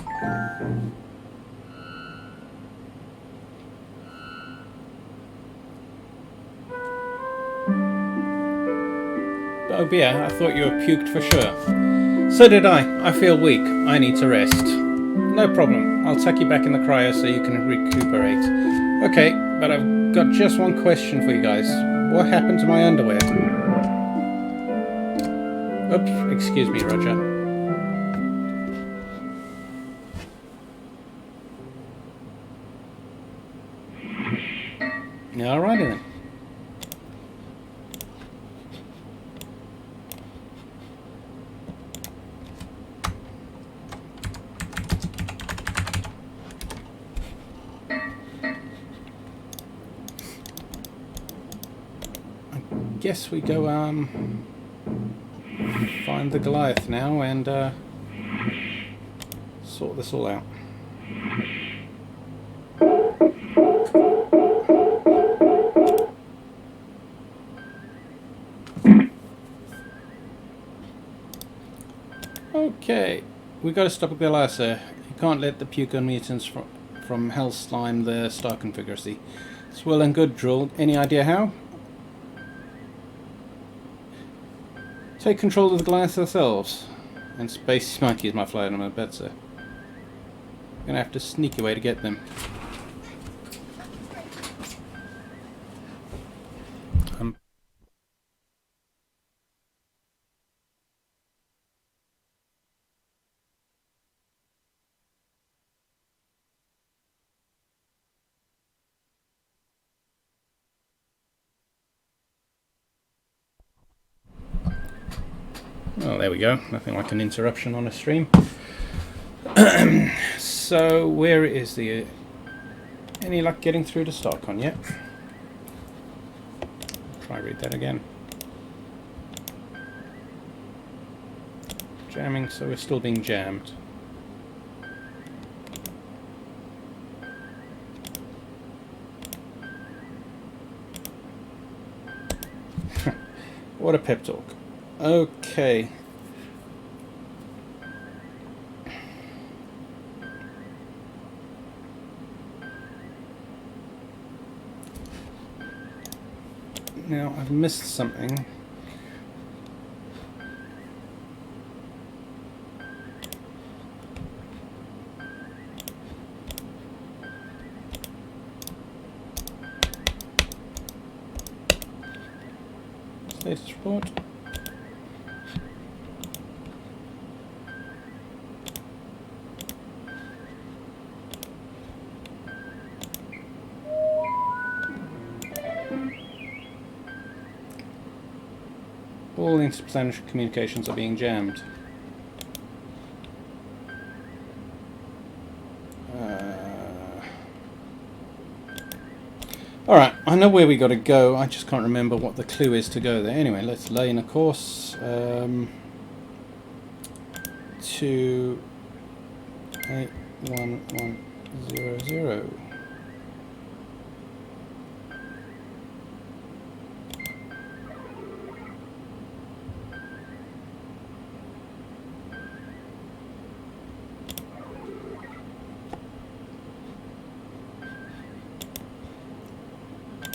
Oh, Beer, I thought you were puked for sure. So did I. I feel weak. I need to rest. No problem. I'll tuck you back in the cryo so you can recuperate. Okay, but I've got just one question for you guys. What happened to my underwear? Oops, excuse me, Roger. Alrighty then. Guess we go find the Goliath now and sort this all out. Okay, we got to stop the Goliath, sir. You can't let the puke on mutants from hell slime the star configuracy. It's well and good, Drool. Any idea how? Take control of the Goliath ourselves. And Space Monkey's my flight on my bed, sir. Gonna have to sneak away to get them. Well, there we go. Nothing like an interruption on a stream. So, where is the... any luck getting through to StarCon yet? Try read that again. Jamming, so we're still being jammed. What a pep talk. Okay. Now, I've missed something. Status report. All interplanetary communications are being jammed. Alright, I know where we got to go, I just can't remember what the clue is to go there. Anyway, let's lay in a course to 81100.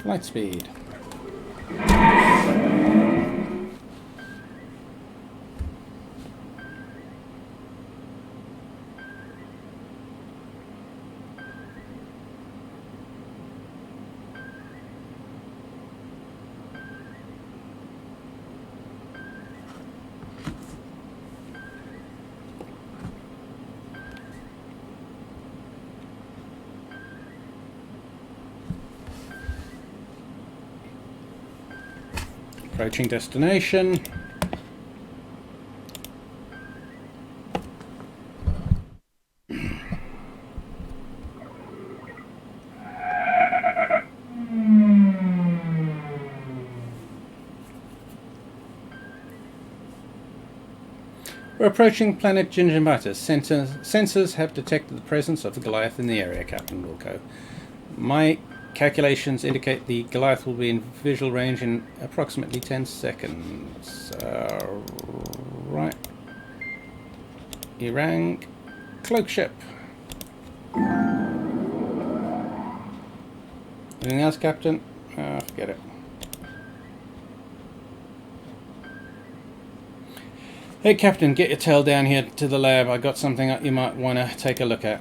Light speed. Approaching destination. We're approaching planet Gingivitis. Sensors have detected the presence of the Goliath in the area, Captain Wilco. My calculations indicate the Goliath will be in visual range in approximately 10 seconds. Right. Irang. Cloak ship. Anything else, Captain? Forget it. Hey, Captain, get your tail down here to the lab. I got something you might want to take a look at.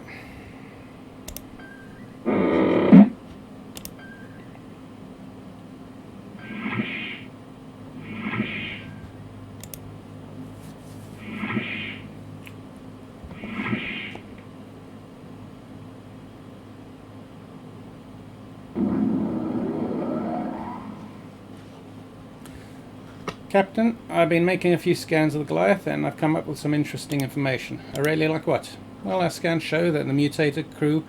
Captain, I've been making a few scans of the Goliath and I've come up with some interesting information. I really like what? Well, our scans show that the mutated crew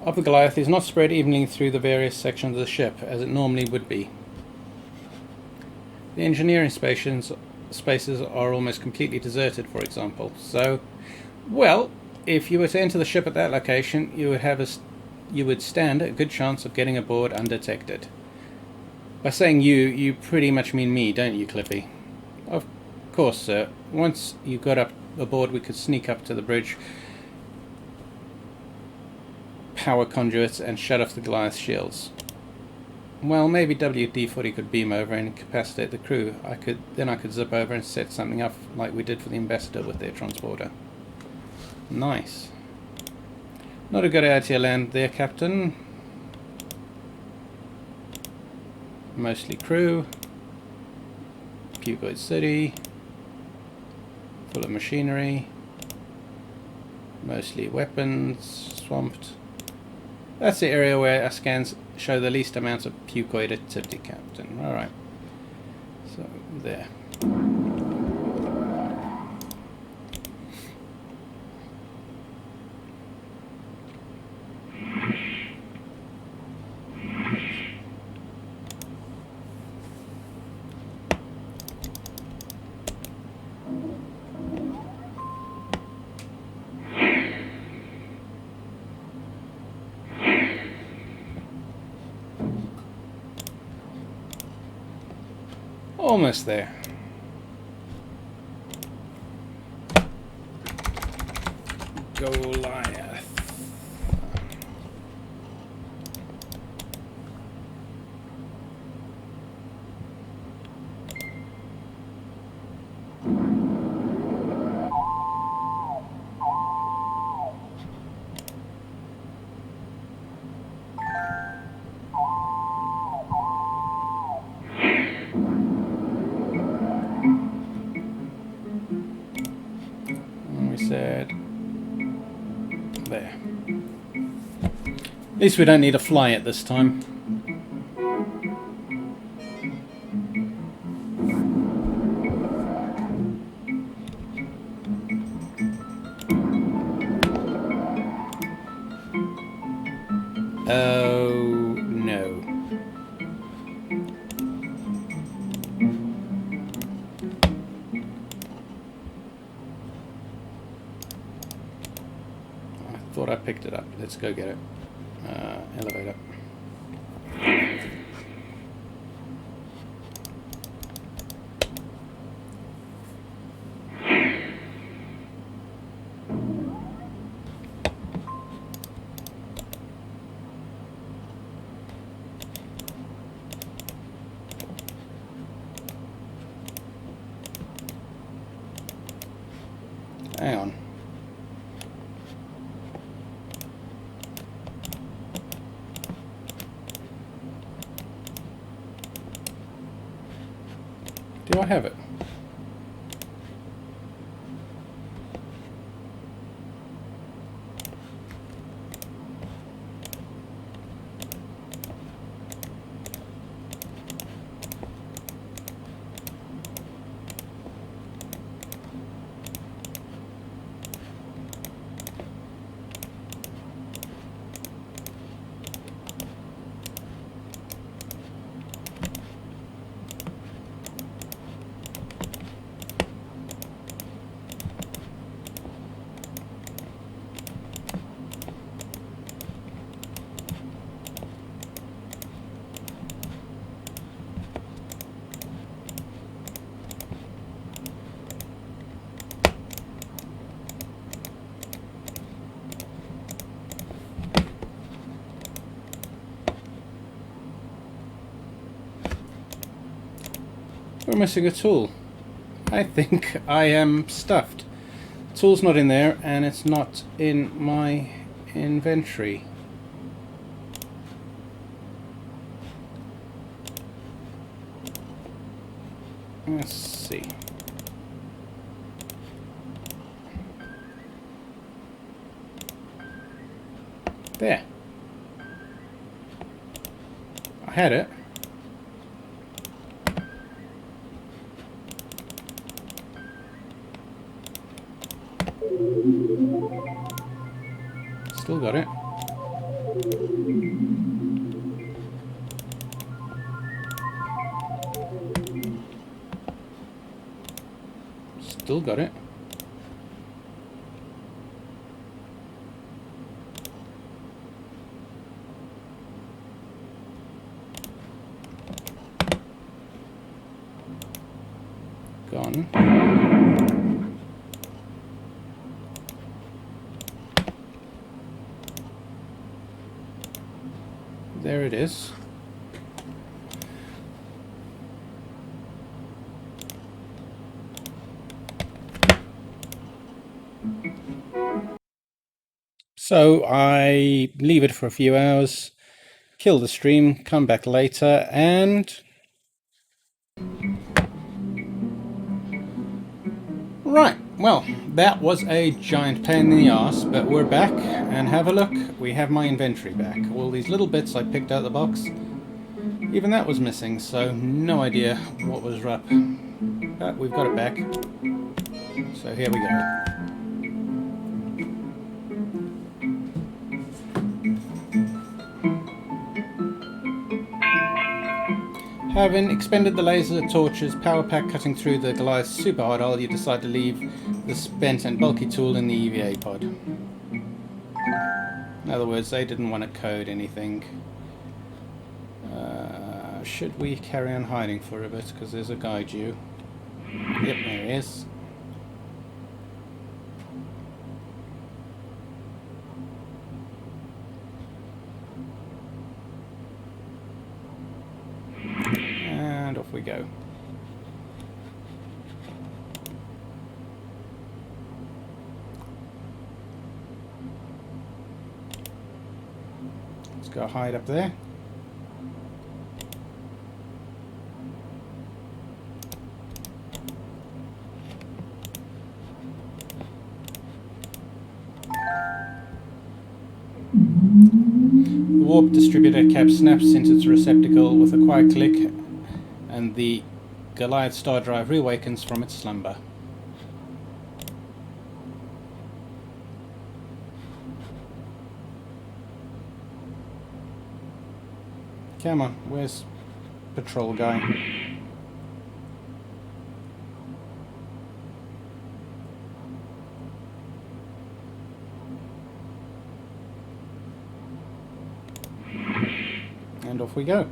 of the Goliath is not spread evenly through the various sections of the ship, as it normally would be. The engineering spaces are almost completely deserted, for example. So, well, if you were to enter the ship at that location, you would stand a good chance of getting aboard undetected. By saying you pretty much mean me, don't you, Cliffy? Of course, sir. Once you got up aboard, we could sneak up to the bridge, power conduits, and shut off the Goliath shields. Well, maybe WD-40 could beam over and incapacitate the crew. Then I could zip over and set something up like we did for the Ambassador with their transporter. Nice. Not a good idea to land there, Captain. Mostly crew, Pugoid City, full of machinery, mostly weapons, swamped. That's the area where our scans show the least amount of Pugoid activity, Captain. Alright, so there. Almost there. Goliath. Said there. At least we don't need to fly it this time. Oh, no. I thought I picked it up. Let's go get it. Elevator. Hang on. Do I have it? We're missing a tool. I think I am stuffed. The tool's not in there, and it's not in my inventory. Let's see. There. I had it. Still got it. Still got it. Gone. There it is. So I leave it for a few hours, kill the stream, come back later, and right, well, that was a giant pain in the arse, but we're back, and have a look, we have my inventory back. All these little bits I picked out of the box, even that was missing, so no idea what was up. But we've got it back, so here we go. Having expended the laser torch's power pack cutting through the Goliath's super hard hull, you decide to leave the spent and bulky tool in the EVA pod. In other words, they didn't want to code anything. Should we carry on hiding for a bit, because there's a guy due? Yep, there he is. And off we go. Let's go hide up there. The warp distributor cap snaps into its receptacle with a quiet click, and the Goliath star drive reawakens from its slumber. Come on, where's patrol guy? And off we go.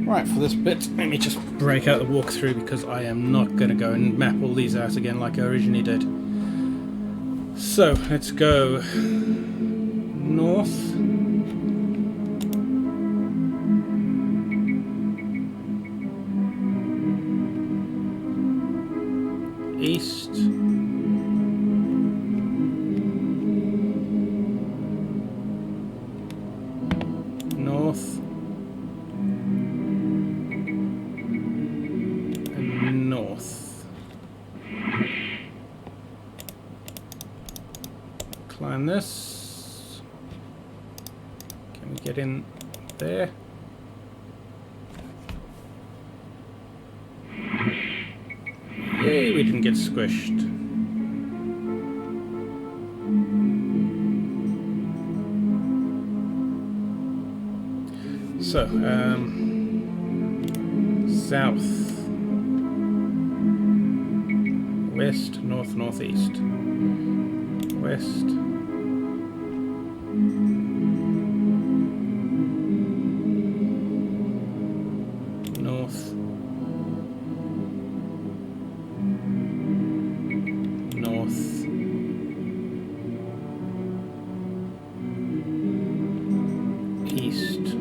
Right, for this bit, let me just break out the walkthrough because I am not going to go and map all these out again like I originally did. So, let's go north. East. North. North. Climb this. Can we get in there? Yay, we didn't get squished. So, south. West, north, northeast. West. North. North. East.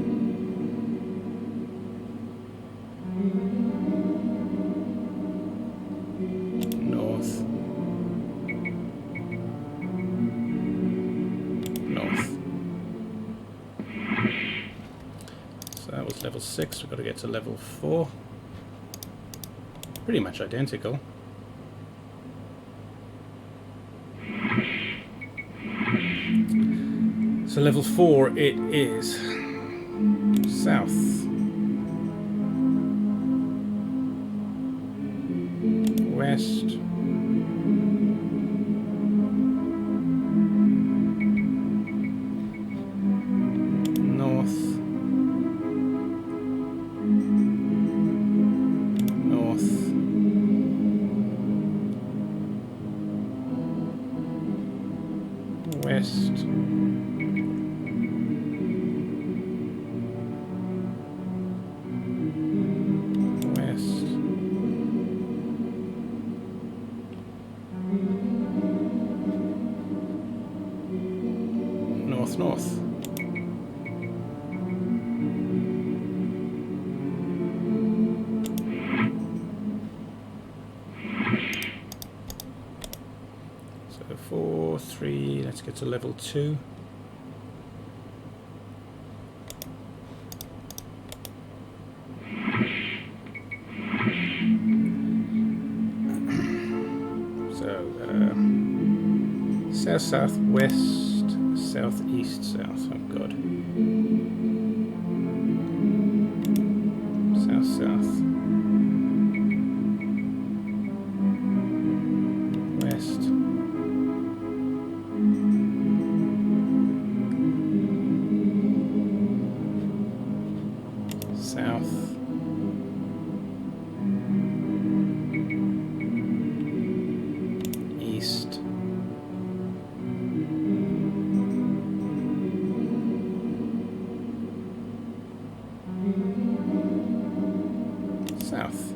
Level 6, we've got to get to level 4. Pretty much identical. So level 4 it is south. West. West, west, north, north. So 4, 3, let's get to level 2. So south, south, west, southeast, south. Oh God. South, south. West. South. East. South.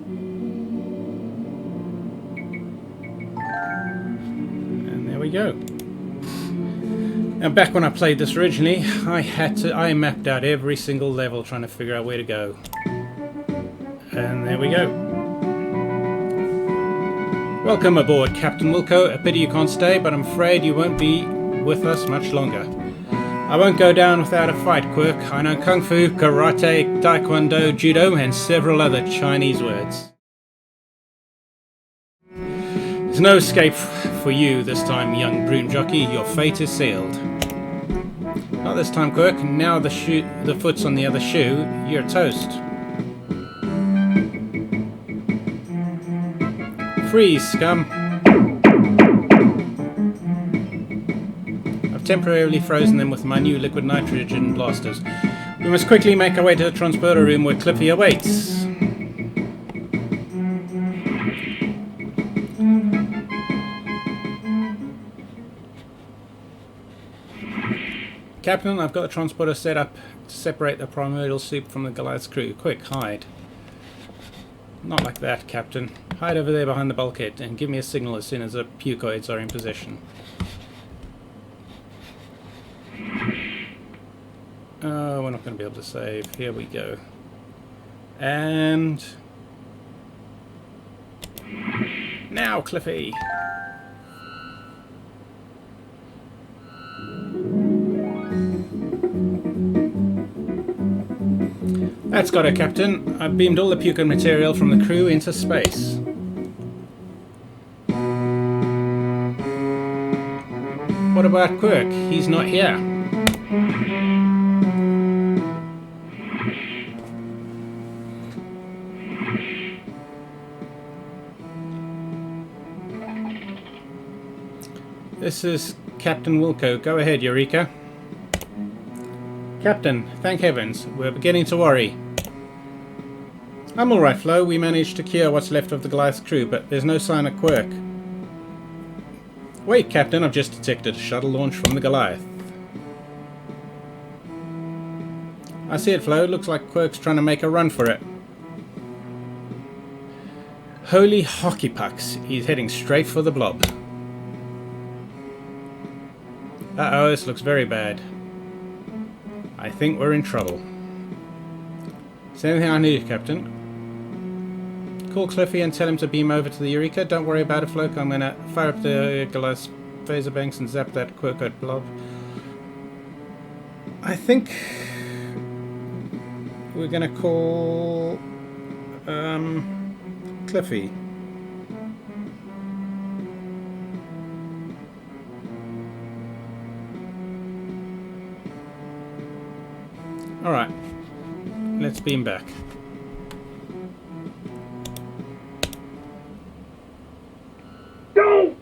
And there we go. Now back when I played this originally, I mapped out every single level trying to figure out where to go. And there we go. Welcome aboard, Captain Wilco. A pity you can't stay, but I'm afraid you won't be with us much longer. I won't go down without a fight, Quirk. I know Kung Fu, Karate, Taekwondo, Judo, and several other Chinese words. There's no escape for you this time, young broom jockey. Your fate is sealed. Not this time, Quirk. Now the foot's on the other shoe. You're toast. Freeze, scum. I've temporarily frozen them with my new liquid nitrogen blasters. We must quickly make our way to the transporter room where Cliffy awaits. Captain, I've got the transporter set up to separate the primordial soup from the Goliath's crew. Quick, hide. Not like that, Captain. Hide over there behind the bulkhead and give me a signal as soon as the pucoids are in position. Oh, we're not going to be able to save. Here we go. And... now, Cliffy! That's got it, Captain. I've beamed all the puke material from the crew into space. What about Quirk? He's not here. This is Captain Wilco. Go ahead, Eureka. Captain, thank heavens. We're beginning to worry. I'm alright, Flo. We managed to cure what's left of the Goliath crew, but there's no sign of Quirk. Wait, Captain, I've just detected a shuttle launch from the Goliath. I see it, Flo. Looks like Quirk's trying to make a run for it. Holy hockey pucks. He's heading straight for the blob. Uh-oh, this looks very bad. I think we're in trouble. Is there anything I need, Captain? Call Cliffy and tell him to beam over to the Eureka. Don't worry about it, Floke. I'm going to fire up the Goliath phaser banks and zap that Quirkoid blob. I think we're going to call Cliffy. Alright, let's beam back. Go!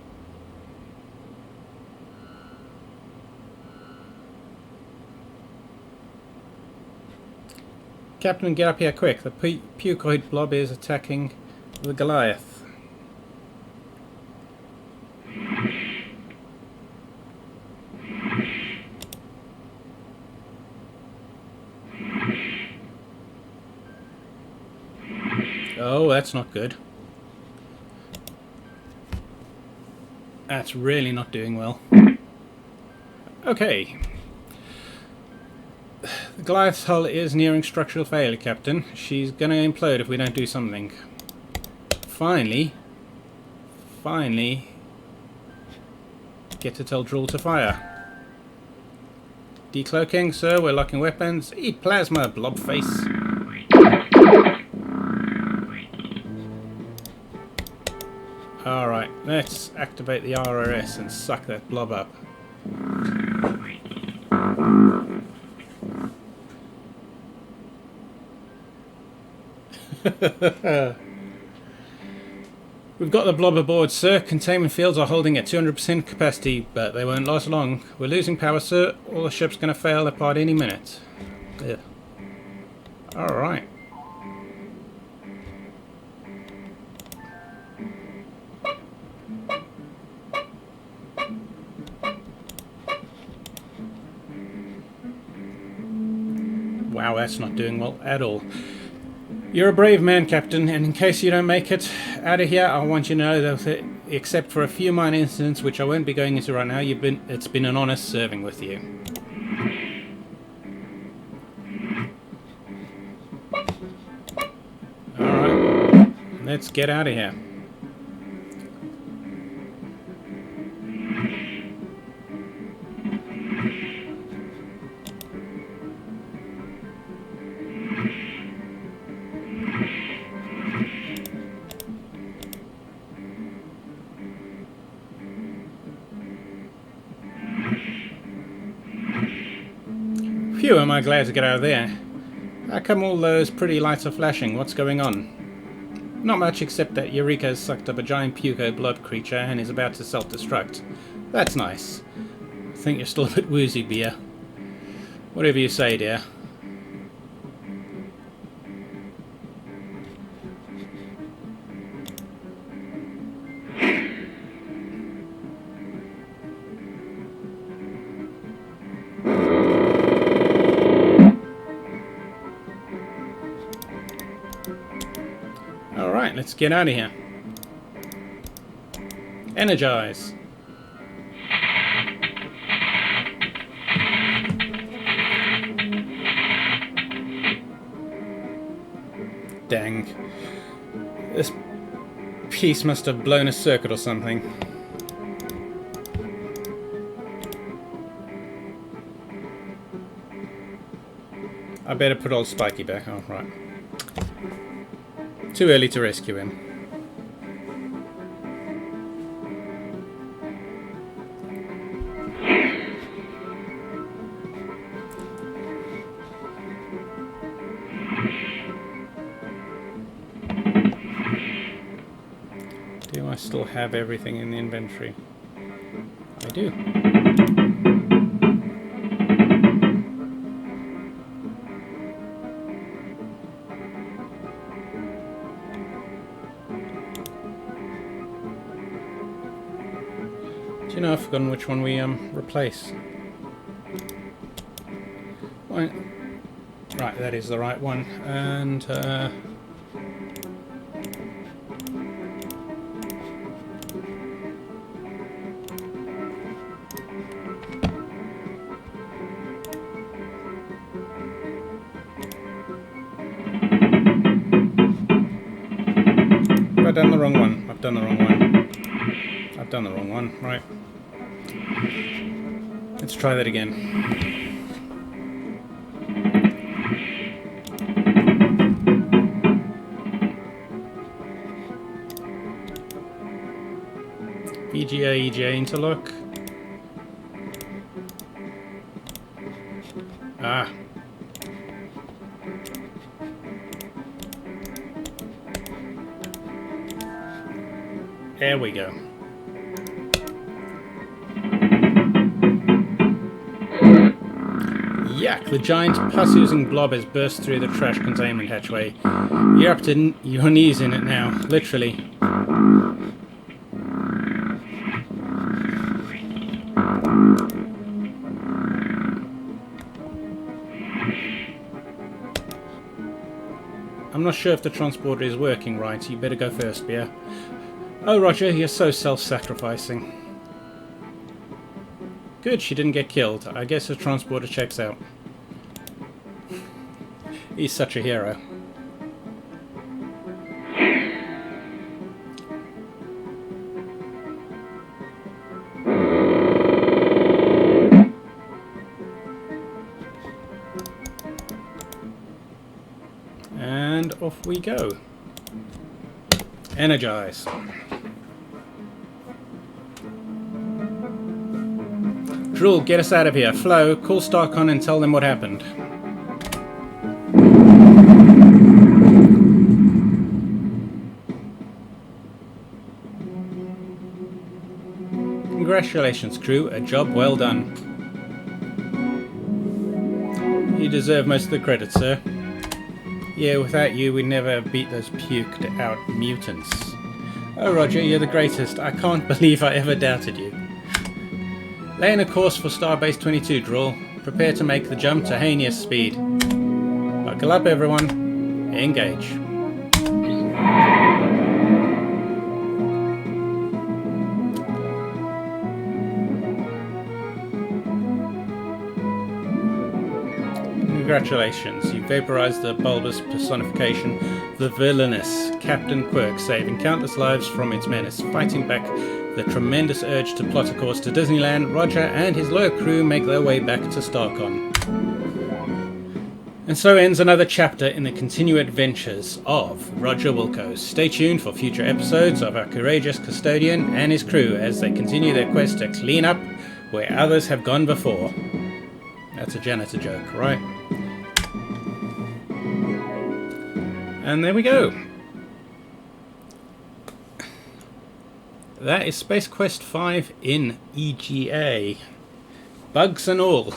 Captain, get up here quick. The pucoid blob is attacking the Goliath. Oh, that's not good. That's really not doing well. Okay. The Goliath's hull is nearing structural failure, Captain. She's gonna implode if we don't do something. Finally, get to tell Drool to fire. Decloaking, sir, we're locking weapons. Eat plasma, blobface. Alright, let's activate the RRS and suck that blob up. We've got the blob aboard, sir. Containment fields are holding at 200% capacity, but they won't last long. We're losing power, sir. All the ship's going to fail apart any minute. Yeah. Alright. Wow, that's not doing well at all. You're a brave man, Captain, and in case you don't make it out of here, I want you to know that, except for a few minor incidents, which I won't be going into right now, it's been an honor serving with you. Alright, let's get out of here. Phew, am I glad to get out of there. How come all those pretty lights are flashing? What's going on? Not much, except that Eureka has sucked up a giant puko blob creature and is about to self-destruct. That's nice. I think you're still a bit woozy, Bea. Whatever you say, dear. Alright, let's get out of here. Energize. Dang. This piece must have blown a circuit or something. I better put old Spiky back. Oh, right. Too early to rescue him. Do I still have everything in the inventory? I do. Do you know, I've forgotten which one we replace. Right, that is the right one. And I've done the wrong one. I've done the wrong one. I've done the wrong one. Right. Let's try that again. EGA interlock. Ah. There we go. Yuck, the giant pus-oozing blob has burst through the trash containment hatchway. You're up to your knees in it now, literally. I'm not sure if the transporter is working right. You better go first, Bea. Oh, Roger, you're so self-sacrificing. Good, she didn't get killed. I guess the transporter checks out. He's such a hero. And off we go. Energize. Drool, get us out of here. Flo, call Starcon and tell them what happened. Congratulations, crew. A job well done. You deserve most of the credit, sir. Yeah, without you, we'd never beat those puked out mutants. Oh, Roger, you're the greatest. I can't believe I ever doubted you. Laying a course for Starbase 22, Drool. Prepare to make the jump to heinous speed. Buckle up, everyone. Engage. Congratulations, you vaporized the bulbous personification, the villainous Captain Quirk, saving countless lives from its menace, fighting back the tremendous urge to plot a course to Disneyland. Roger and his loyal crew make their way back to Starcon. And so ends another chapter in the continued adventures of Roger Wilco. Stay tuned for future episodes of our courageous custodian and his crew as they continue their quest to clean up where others have gone before. That's a janitor joke, right? And there we go. That is Space Quest V in EGA. Bugs and all.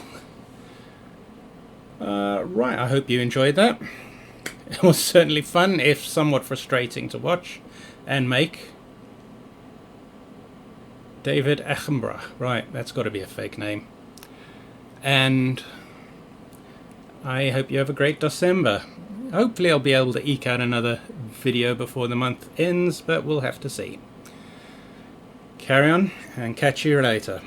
Right, I hope you enjoyed that. It was certainly fun, if somewhat frustrating to watch and make. David Attenborough. Right, that's got to be a fake name. And I hope you have a great December. Hopefully I'll be able to eke out another video before the month ends, but we'll have to see. Carry on and catch you later.